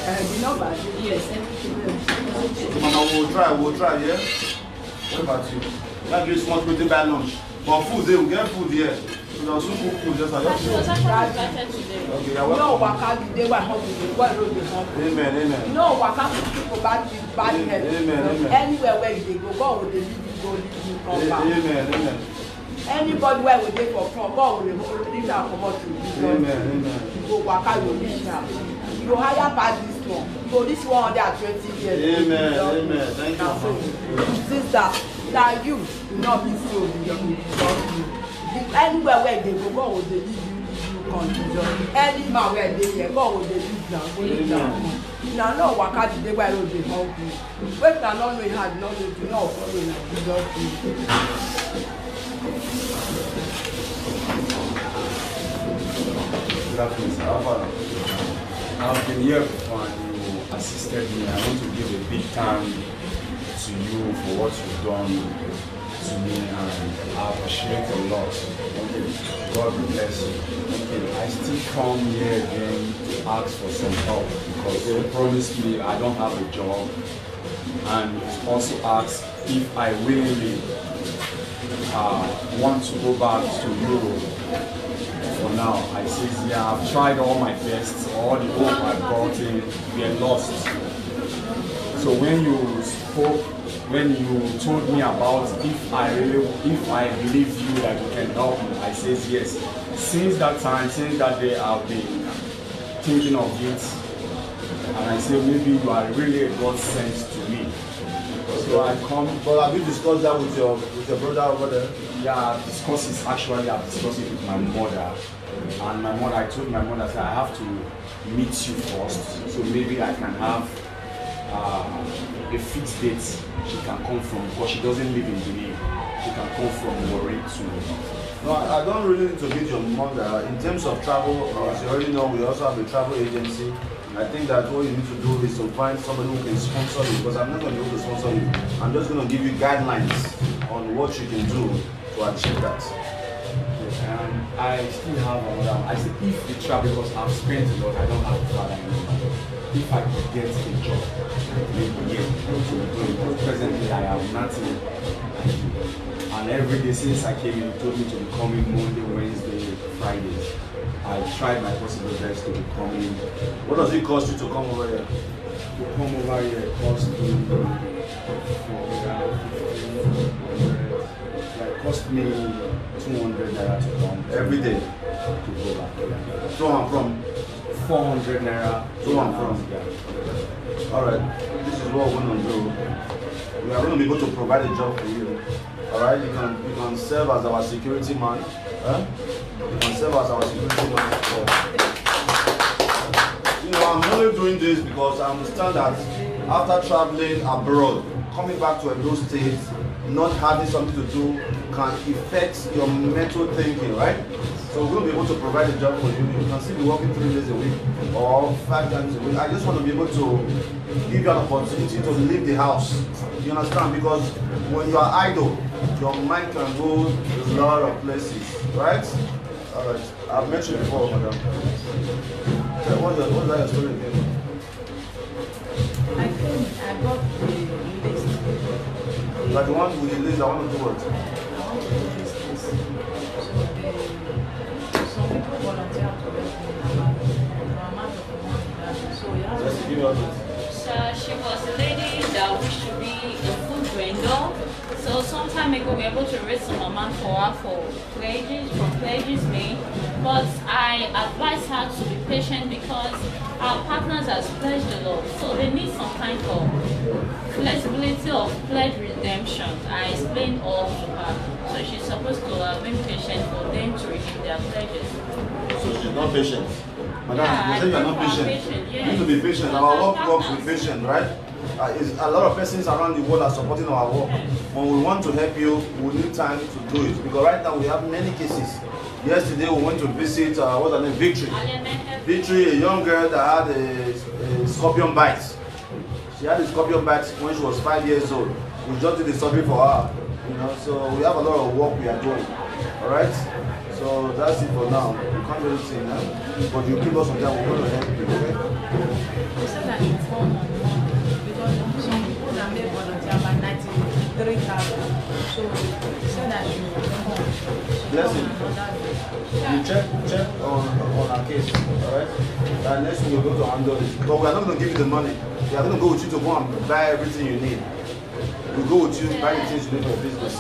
Speaker 9: the number.
Speaker 5: Yes, everything.
Speaker 3: So, Mama, we'll try, yeah? What about you? That gives responsibility by lunch. But food, they will get food here. So there's some food just like
Speaker 5: She was actually invited today.
Speaker 3: Okay,
Speaker 9: No,
Speaker 3: you're welcome.
Speaker 9: waka the day when hungry, when road dey hungry.
Speaker 3: Amen.
Speaker 9: No, waka people bad head.
Speaker 3: Amen.
Speaker 9: Anywhere where you dey go, God will dey lead you go lead you come back.
Speaker 3: Amen.
Speaker 9: Anybody where we dey for from, God will dey lead am comot to you.
Speaker 3: Amen.
Speaker 9: You go waka, you reach am. You go higher pass this one. You go this 120 years.
Speaker 3: Amen. Thank you.
Speaker 9: Sister, na you not be so anywhere where they go, God will dey lead you confusion. Any man where dey here, God will dey lead am go lead am. Na no waka the day where road dey hungry. Wait na no know hard, no know to no follow na Jesus.
Speaker 8: Good afternoon, sir. How far? I've been here before and you assisted me. I want to give a big thank to you for what you've done to me and I appreciate a lot. Okay. God bless you. Okay. I still come here again to ask for some help because you promised me I don't have a job and also asked if I willingly want to go back to Europe. For now, I say, yeah, I've tried all my best, all the hope I've gotten, we are lost. So when you told me about if I believe you that you can help me, I says yes. Since that time, since that day, I've been thinking of it, and I say maybe you are really a God sent to me. So I come.
Speaker 3: But have you discussed that with your brother over there?
Speaker 8: Yeah, I've discussed it with my mother. And my mother, I told my mother that I have to meet you first, so maybe I can have a fixed date she can come from, because she doesn't live in Benin. She can come from Warri to.
Speaker 3: No, I don't really need to meet your mother. In terms of travel, as you already know, we also have a travel agency. I think that what you need to do is to find somebody who can sponsor you, because I'm not going to be able to sponsor you. I'm just going to give you guidelines on what you can do to achieve that.
Speaker 8: And I still have another. I said if the travel, because I've spent a lot, I don't have a father anymore. If I could get a job, maybe because presently I have nothing. And every day since I came in, he told me to be coming Monday, Wednesday, Fridays. I tried my possible best to be coming.
Speaker 3: What does it cost you to come over here?
Speaker 8: To come over here, it cost me 450, like cost me 200 naira to come
Speaker 3: Every day?
Speaker 8: to go back. Yeah.
Speaker 3: So I'm from.
Speaker 8: 400 naira
Speaker 3: So I'm from.
Speaker 8: Yeah.
Speaker 3: Alright, this is what we're going to do. We are going to be able to provide a job for you. Alright, you can serve as our security man. Huh? You can serve as our security man. You know, I'm only doing this because I understand that after traveling abroad, coming back to Edo State, not having something to do can affect your mental thinking, right? So we're going to be able to provide a job for you. You can still be working 3 days a week or 5 times a week. I just want to be able to give you an opportunity to leave the house. You understand? Because when you are idle, your mind can go to a lot of places, right? All right. I've mentioned before, madam. What's that your story again?
Speaker 9: I think I got the list.
Speaker 3: Like the one with the list, I want to do what?
Speaker 9: I want to do this list. So some people volunteer to help me about the amount of money that so you have
Speaker 3: Just give me all this.
Speaker 5: So she was a lady that wished to be a food vendor. So some time ago we were able to raise some amount for her for pledges, from pledges made. But I advise her to be patient because our partners has pledged a lot. So they need some kind of flexibility of pledge redemption. I explained all to her. So she's supposed to have been patient for them to redeem their pledges.
Speaker 3: So she's not patient. Madam,
Speaker 5: Yeah,
Speaker 3: you say you are
Speaker 5: I
Speaker 3: not
Speaker 5: think
Speaker 3: patient.
Speaker 5: I'm patient,
Speaker 3: You
Speaker 5: yes.
Speaker 3: need to be patient. Our work works with patience, right? A lot of persons around the world are supporting our work. When we want to help you, we need time to do it. Because right now we have many cases. Yesterday we went to visit, what's her name? Victory. Victory, a young girl that had a scorpion bite. She had a scorpion bite when she was 5 years old. We just did the surgery for her. You know, so we have a lot of work we are doing. Alright? So that's it for now. You can't really say now. But you give us some time, we're going to help you, okay?
Speaker 9: They said that it's one on one because some people that make volunteer by 93,000. So they said that you
Speaker 3: Blessing. You check on our case, alright? And next week we're going to handle it. But we're not going to give you the money. We are going to go with you to go and buy everything you need. We'll go with you, buy the things you need for your business.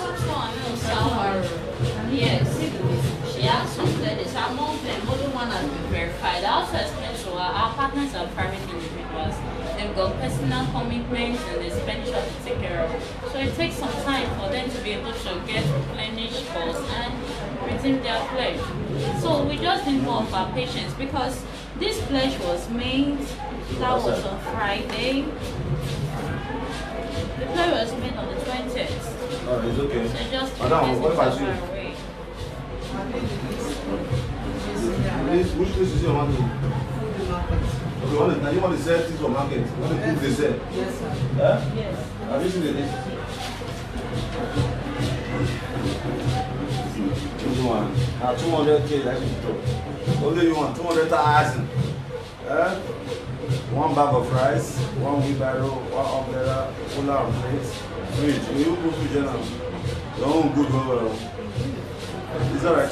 Speaker 5: Yes, she has some pledges. Among them, only one has been verified. I also explained to her, our partners are private individuals. They've got personal commitments and expenditure to take care of. So it takes some time for them to be able to get replenished funds and redeem their pledge. So we just need more of our patience because this pledge was made, that was on Friday. The pledge was made on the 20th.
Speaker 3: No, it's okay.
Speaker 5: So just
Speaker 3: Madam, what about you?
Speaker 5: away.
Speaker 3: Which place is your market? Okay, now you want to sell things for market. You want to cook the sell.
Speaker 9: Yes, sir.
Speaker 3: Huh?
Speaker 5: Yes.
Speaker 3: Have you seen the list? Which one? 200K, that's it. Only you want 200,000. One bag of rice, one wheelbarrow, one umbrella, cooler and plates, fridge. You go fridge now. Your own good well. It's alright.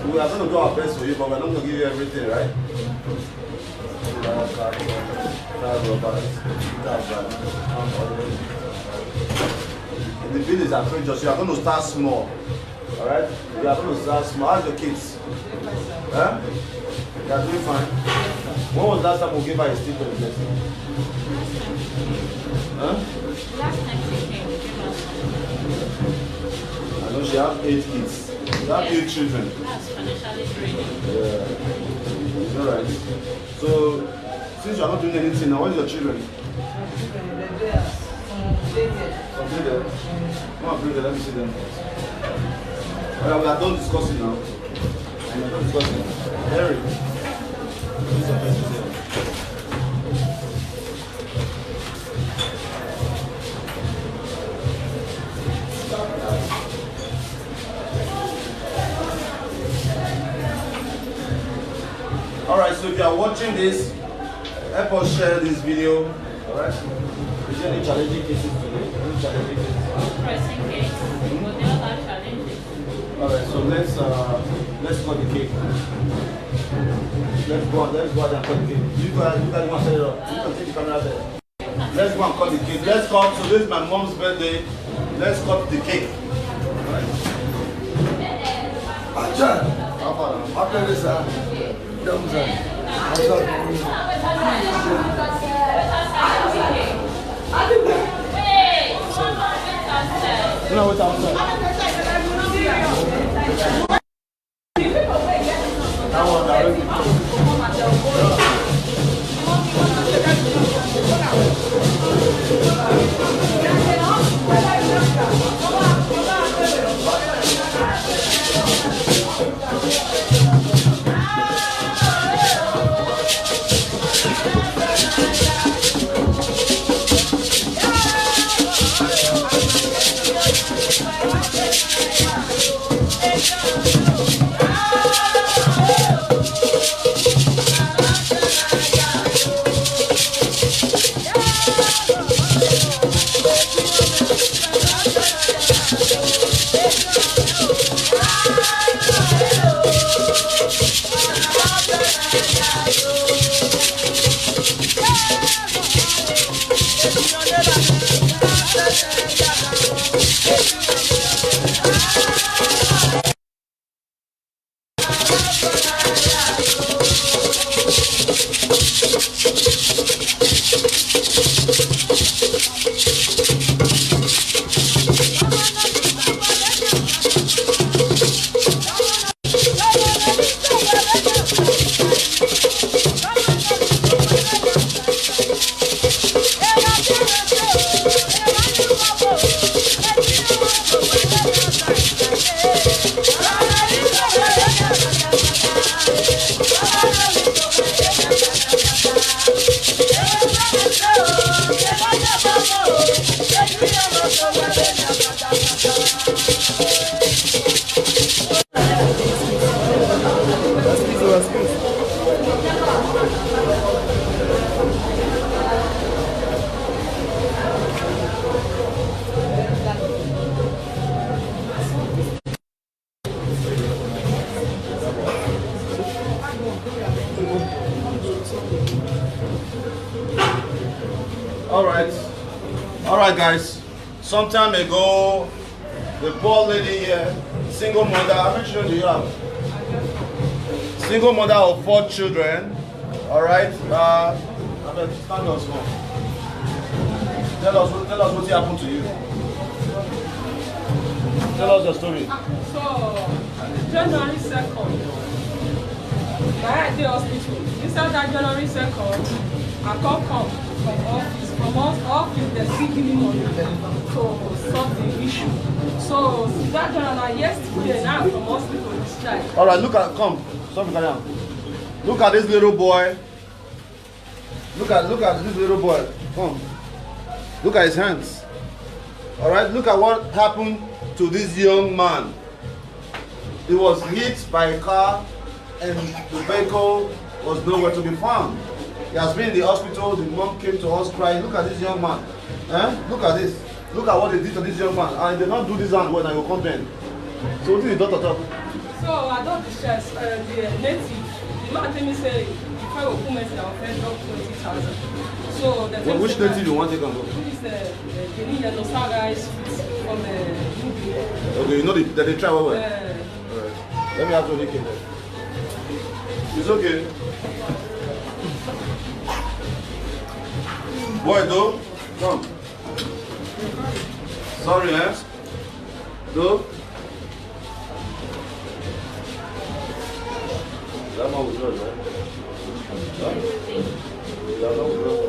Speaker 3: We are going to do our best for you, but we're not going to give you everything, right? The bill is outrageous. You are going to start small. Alright? You are going to start small. How's your kids? Huh? They are doing fine. When was the last time we gave her a stick for the blessing? Huh?
Speaker 5: Last time she came, we gave us
Speaker 3: I know she has 8 kids. She has 8 children.
Speaker 5: that's financially draining.
Speaker 3: Yeah. It's alright. So, since you are not doing anything now, what is your children? Completed. Come on, bring them, let me see them. Alright, we are done discussing now. We are done discussing. Harry. Alright, so if you are watching this, help us share this video. Alright? Is there any challenging cases today? Any challenging cases?
Speaker 5: Pressing case, but they all have challenges.
Speaker 3: Alright, so let's Let's cut the cake. Let's go out and cut the cake. You guys want to set it up. You can take the camera there. Let's go and cut the cake. Let's cut. So this is my mom's birthday. Let's cut the cake. Alright.
Speaker 12: John, after this,
Speaker 3: No, what's outside? That one, Alright guys, some time ago, the poor lady here, single mother, how many children do you have? Single mother of 4 children, alright, stand us small. Tell us what happened to you. Tell us the story.
Speaker 13: So, January 2nd, I at the hospital. Inside that January 2nd, I come from office, they still giving money to solve the issue. So, that January yesterday, now from hospital discharged.
Speaker 3: Alright, look at, come, stop it down. Look at this little boy. Look at this little boy. Come. Look at his hands. Alright, look at what happened to this young man. He was hit by a car and the vehicle was nowhere to be found. He has been in the hospital. The mom came to us crying. Look at this young man. Look at this. Look at what they did to this young man. And they don't do this hand when I will complain. So what did the doctor talk?
Speaker 13: So I don't distress the native. The man tell me say if I will come medicine, I will pay drop 20,000. So the
Speaker 3: which native you want to go?
Speaker 13: This is the osagie guys from the
Speaker 3: Okay, you know that they try well.
Speaker 13: Alright.
Speaker 3: Let me have to make it. It's okay. Boy, though, come. Sorry, eh? Though. That man was good, right? Huh? That man was good.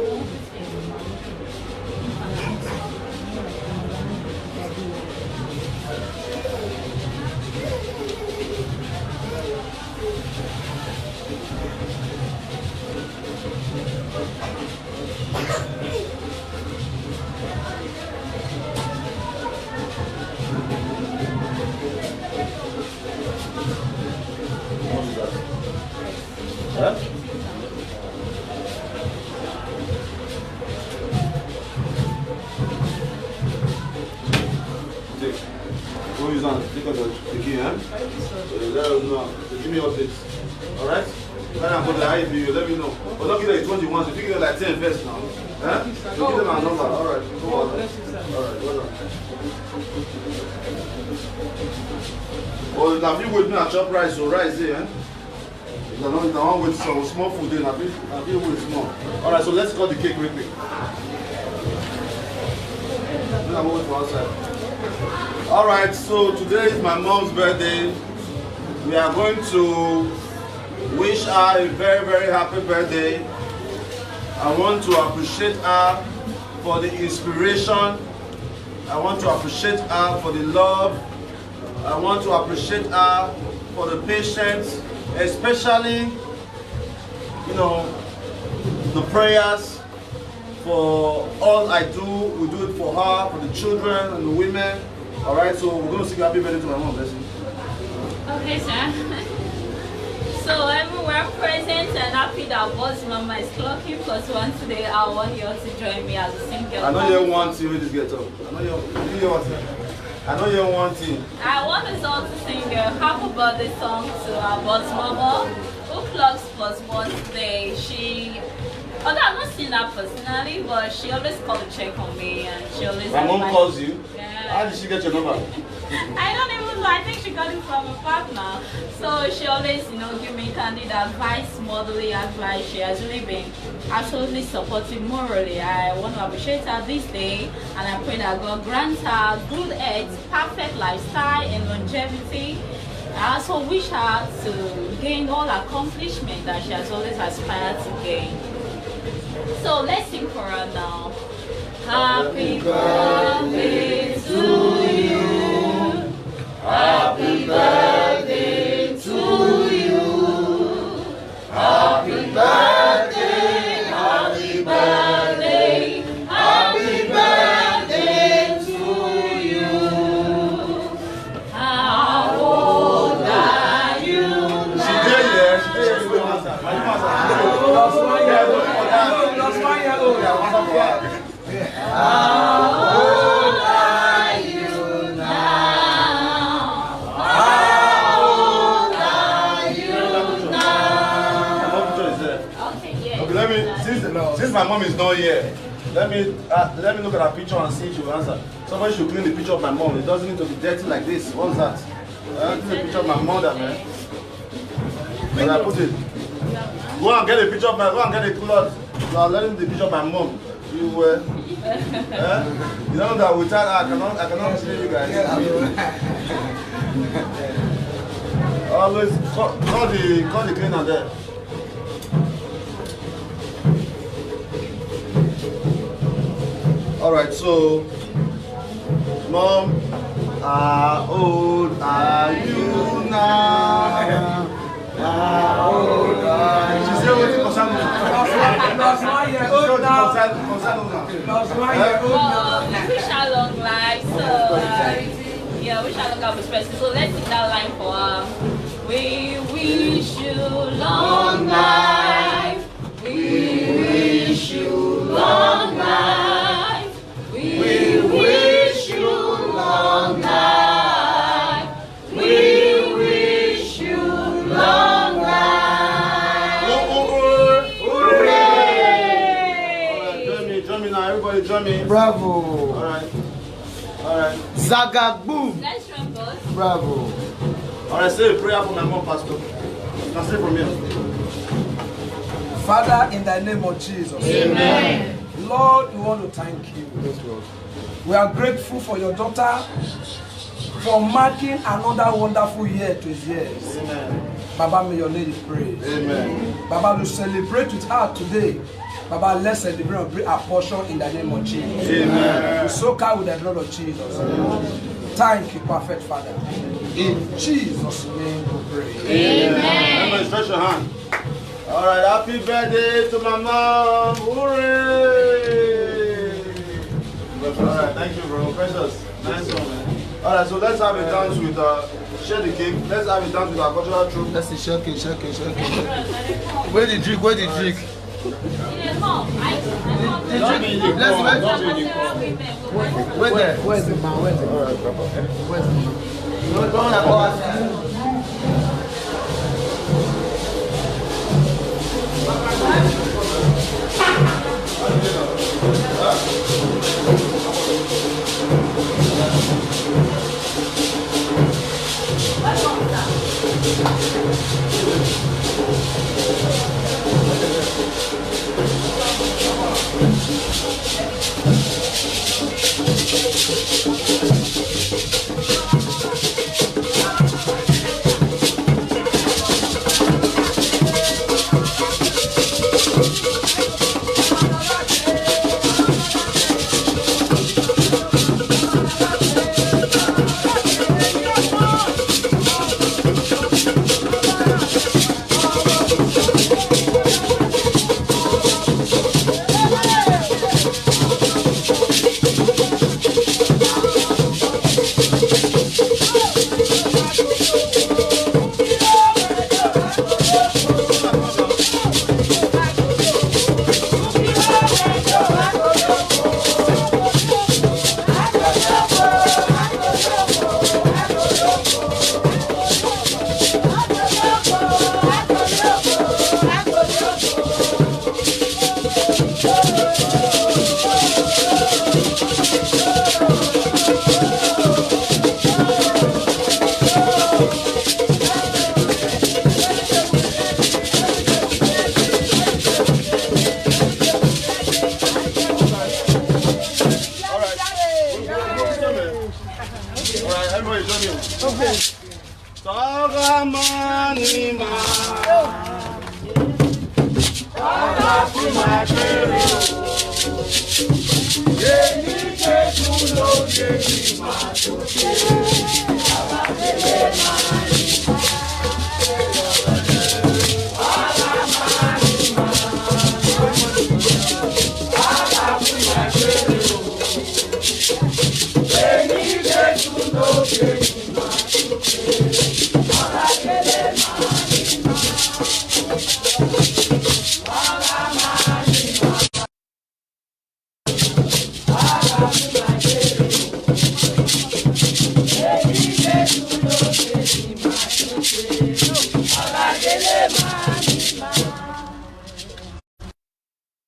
Speaker 3: Huh? Take. Go use on. pick up the key, eh? Let us know. Give me updates. Alright? When I'm going to hide you, let me know. But don't give them 21, so if you give them like 10 first now. Eh? So give them a number. Alright. Go on. Alright, well done. Oh, now you with me at chop rice, so rice there, eh? If I want with some small food, then I'll be with small. Alright, so let's cut the cake real quick. Then I'm going for outside. Alright, so today is my mom's birthday. We are going to wish her a very, very happy birthday. I want to appreciate her for the inspiration. I want to appreciate her for the love. I want to appreciate her for the patience, especially, you know, the prayers. For all I do, we do it for her, for the children and the women. All right, so we're going to sing happy birthday to my mom, bless you.
Speaker 5: Okay, sir. So everywhere present and happy that Boss Mama is clocking +1 today. I want you all to join me as a singer.
Speaker 3: I know you want to with this get up. I know you want to. I know you want to.
Speaker 5: I want us all to sing a happy birthday song to our Boss Mama, who clocks +1 today. Although I've not seen her personally, but she always calls to check on me, and she always.
Speaker 3: My mom calls you?
Speaker 5: Yeah.
Speaker 3: How did she get your number?
Speaker 5: I don't even know. I think she got it from a partner. So she always, give me candid advice, motherly advice. She has really been absolutely supportive morally. I want to appreciate her this day, and I pray that God grants her good health, perfect lifestyle, and longevity. I also wish her to gain all accomplishment that she has always aspired to gain. So let's sing for her now. Happy birthday to you. Happy birthday to you. Happy birthday, happy birthday, happy birthday to you. How old are you now?
Speaker 3: She did, yeah. She did.
Speaker 5: How old are you now? How old are you now? Okay, yeah.
Speaker 3: Okay, let me. Since my mom is not here, let me look at her picture and see if she will answer. Somebody should clean the picture of my mom. It doesn't need to be dirty like this. What's that? This is a picture of my mother, man. And I put it. Go and get a picture of my. Go and get a cloth. Now let me the picture of my mom. You You know that without her, I cannot see you guys. Always call the cleaner there. Alright, so Mom, how old are you now? How old are you? She said what you concern now.
Speaker 5: Wish her long life. So yeah, wish her long life prosperity. So let's sing that line for her. We wish you long life. We wish you long life. We wish you long life. We wish you long life.
Speaker 3: Hooray! Join me now, everybody join me.
Speaker 6: Bravo.
Speaker 3: Alright.
Speaker 6: Zagaboom.
Speaker 5: Let's join both.
Speaker 6: Bravo.
Speaker 3: Alright, say a prayer for my mom, Pastor. Now say from here.
Speaker 14: Father, in the name of Jesus.
Speaker 5: Amen.
Speaker 14: Lord, we want to thank you.
Speaker 3: Yes, Lord.
Speaker 14: We are grateful for your daughter for marking another wonderful year to his years.
Speaker 3: Amen.
Speaker 14: Baba, may your name be praised.
Speaker 3: Amen.
Speaker 14: Baba, we celebrate with her today. Baba, let's celebrate and bring our portion in the name of Jesus.
Speaker 3: Amen.
Speaker 14: We soak her with the blood of Jesus. Amen. Thank you, perfect Father. In Jesus' name we pray.
Speaker 3: Amen. Everybody stretch your hand. Alright, happy birthday to my mom. Hooray! Alright, thank you, bro. Precious. Nice one, man. Alright, so let's have a dance with share the cake. Let's have a dance with our cultural troupe.
Speaker 6: Let's see, shake it. Where the drink?
Speaker 5: Let's
Speaker 6: Where's the man? Where's the man?
Speaker 3: Alright, Papa.
Speaker 6: Where's the man?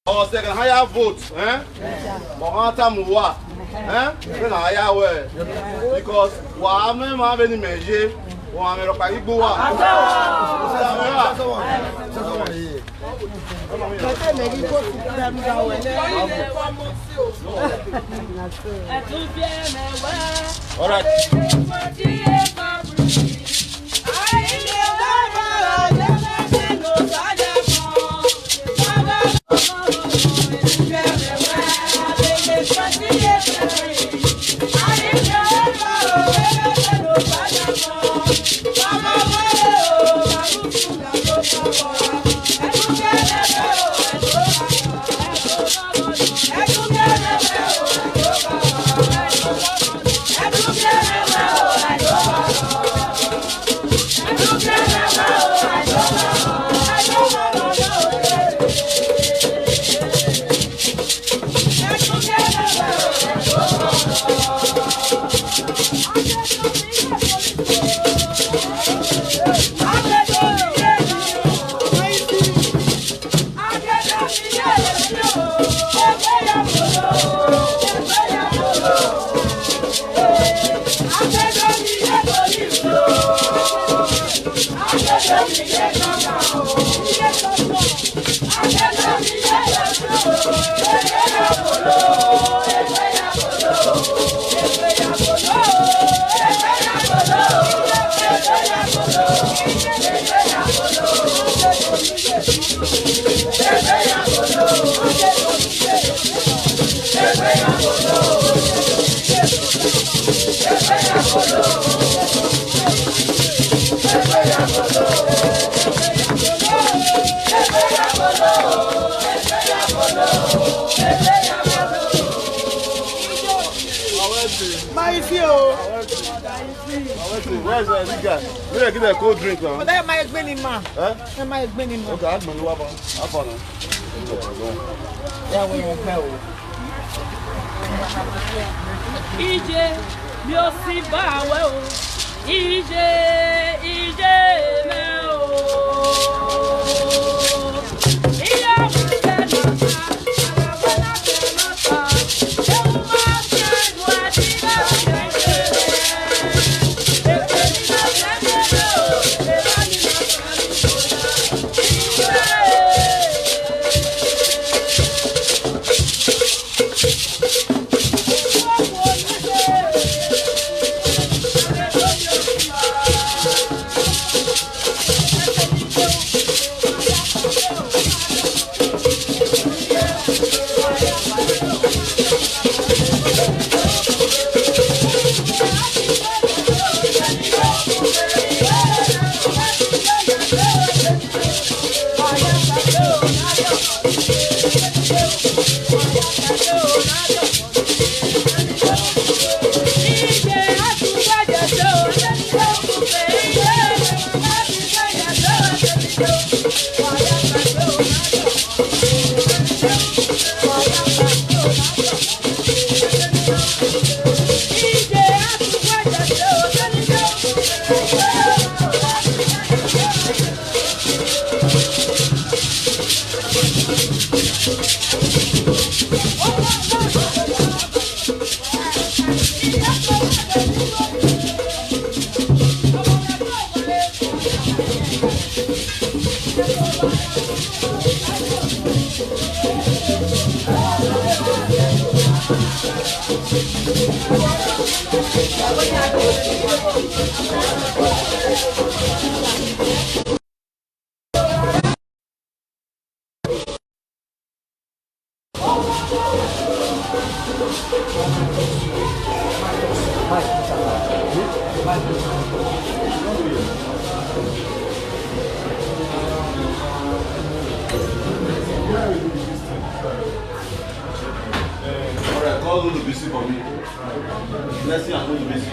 Speaker 3: Or second higher vote, eh? Moganta Muwa, eh? Then higher way. Because what I'm having measure, what I'm going to go. All right. Where's the guy? We gotta get a cold drink now.
Speaker 15: But that might be in man. That might be in man.
Speaker 3: Okay, I'm going to go up on it.
Speaker 15: Yeah, we are hell.
Speaker 13: Ije, mi ò sí bá àwẹ̀ o,
Speaker 3: Alright, call on the busy for me. Let's see, I'm going to busy.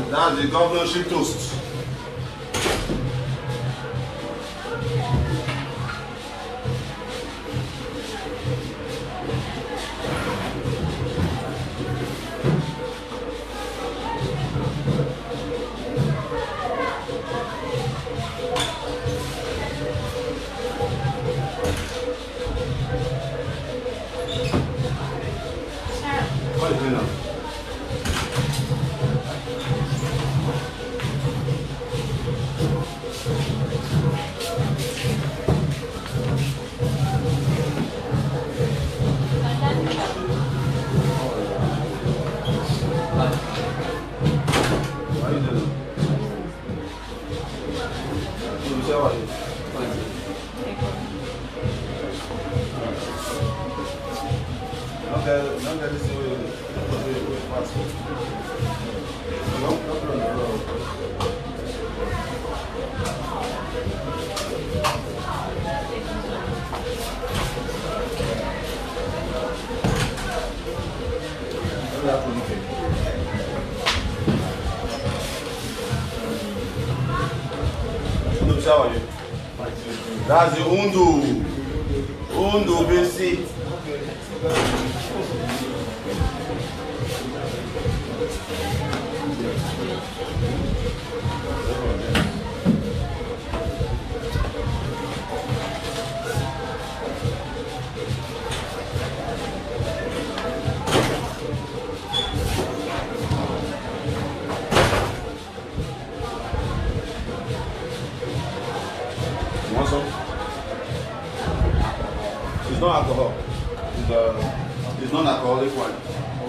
Speaker 3: That's the governorship toast. What is it now? That's the Undu basic. You want some? It's not alcohol. It's non-alcoholic wine.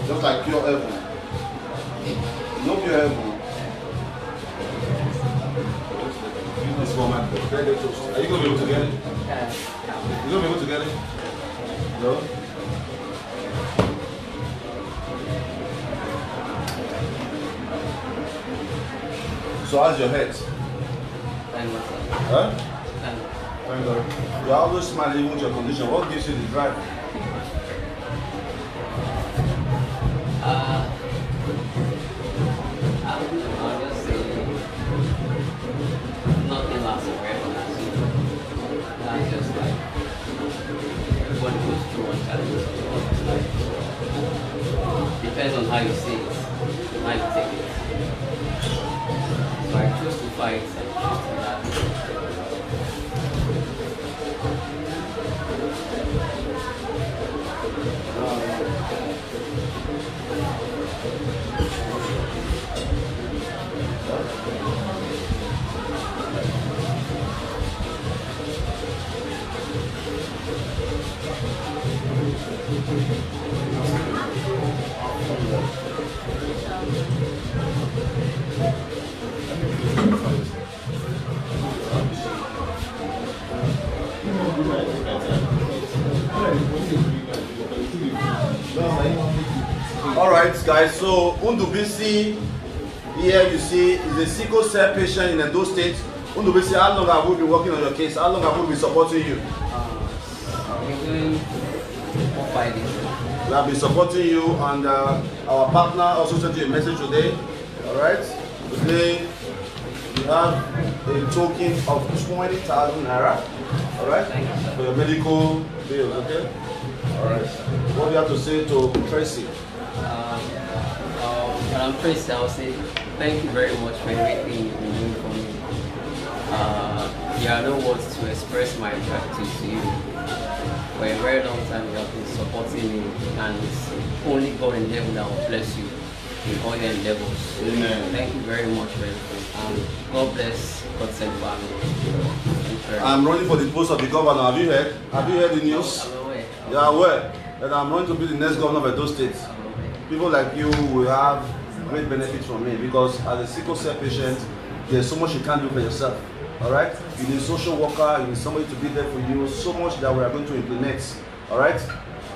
Speaker 3: Just like pure heaven. No pure heaven. This format. Are you going to be able to get it? You going to be able to get it? No? So how's your head? Huh? Thank God. You're always smiling even with your condition. What gives you the drive?
Speaker 16: I'll just say nothing lasts forever. That's just like everybody goes through one challenge. Depends on how you see it, how you take it. So I choose to fight and choose to be happy.
Speaker 3: All right, guys. So Undubisi, here you see, is a sickle cell patient in Edo State. Undubisi, how long have we been working on your case? How long have we been supporting you?
Speaker 16: We're doing 5 years.
Speaker 3: We have been supporting you, and our partner also sent you a message today. All right. Today we have a token of 20,000 naira. All right, for your medical bills. Okay. All right. What do you have to say to Tracy?
Speaker 16: I'm Tracy. I'll say thank you very much for everything you've been doing for me. There are no words to express my gratitude to you. For a very long time you have been supporting me, and it's only God in heaven that will bless you in all your endeavors.
Speaker 3: Amen.
Speaker 16: Thank you very much for everything. God bless God's and family.
Speaker 3: I'm running for the post of the governor. Have you heard? Have you heard the news?
Speaker 16: I'm aware.
Speaker 3: You are aware that I'm running to be the next governor of Edo State. People like you will have great benefits from me, because as a sickle cell patient, there's so much you can't do for yourself. All right? You need a social worker, you need somebody to be there for you. So much that we are going to implement. All right?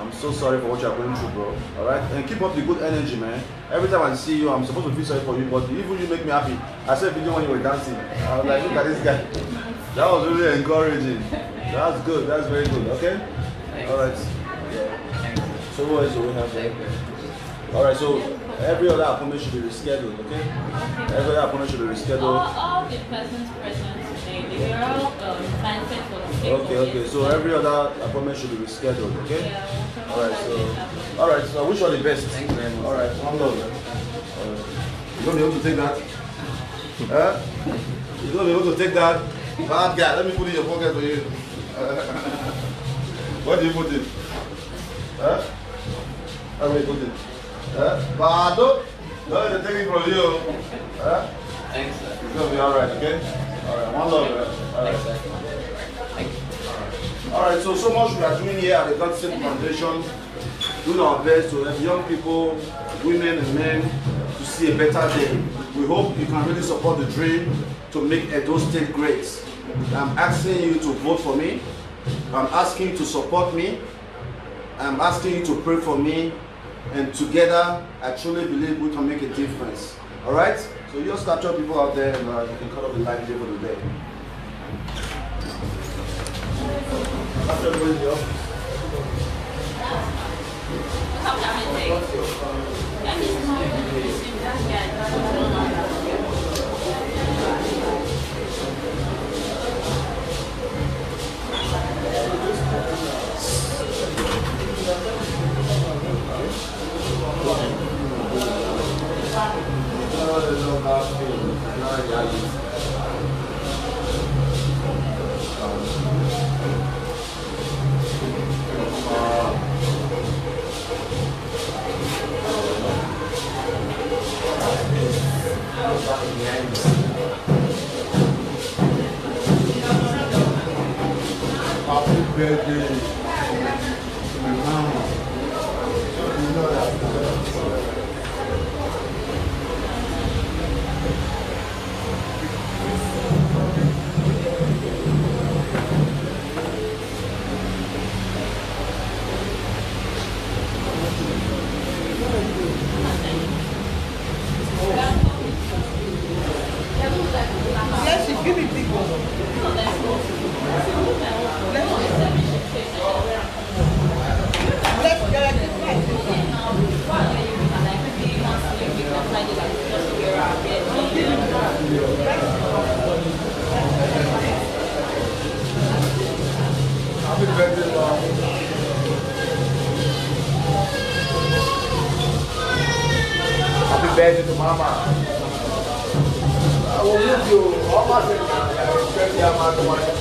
Speaker 3: I'm so sorry for what you are going through, bro. All right? And keep up the good energy, man. Every time I see you, I'm supposed to feel sorry for you, but even you make me happy. I saw a video when you were dancing. I was like, look at this guy. That was really encouraging. That's good. That's very good. Okay? All right. So what else do we have there? All right. So every other appointment should be rescheduled. Okay? Every other appointment should be rescheduled.
Speaker 5: All the persons present today, they were all invited for the same
Speaker 3: Okay. So every other appointment should be rescheduled. Okay? All right. So I wish you all the best.
Speaker 16: Thank you very much.
Speaker 3: All right. One love. You gonna be able to take that? Huh? You gonna be able to take that? Bad guy. Let me put it in your pocket for you. What do you put it? Huh? How do you put it? Bado? No, they're taking from you. Huh?
Speaker 16: Thanks, sir.
Speaker 3: It's gonna be alright, okay? Alright, one love, man. Alright.
Speaker 16: Thank you.
Speaker 3: Alright, so much we are doing here at the God Save Foundation, doing our best to help young people, women and men to see a better day. We hope you can really support the dream to make Edo State great. I'm asking you to vote for me. I'm asking you to support me. I'm asking you to pray for me. And together, I truly believe we can make a difference. Alright? So you just capture people out there and you can cut off the light here for the day. Capture everybody in the office.
Speaker 11: Happy birthday to my mama. You know that.
Speaker 12: Mama. I will give you almost a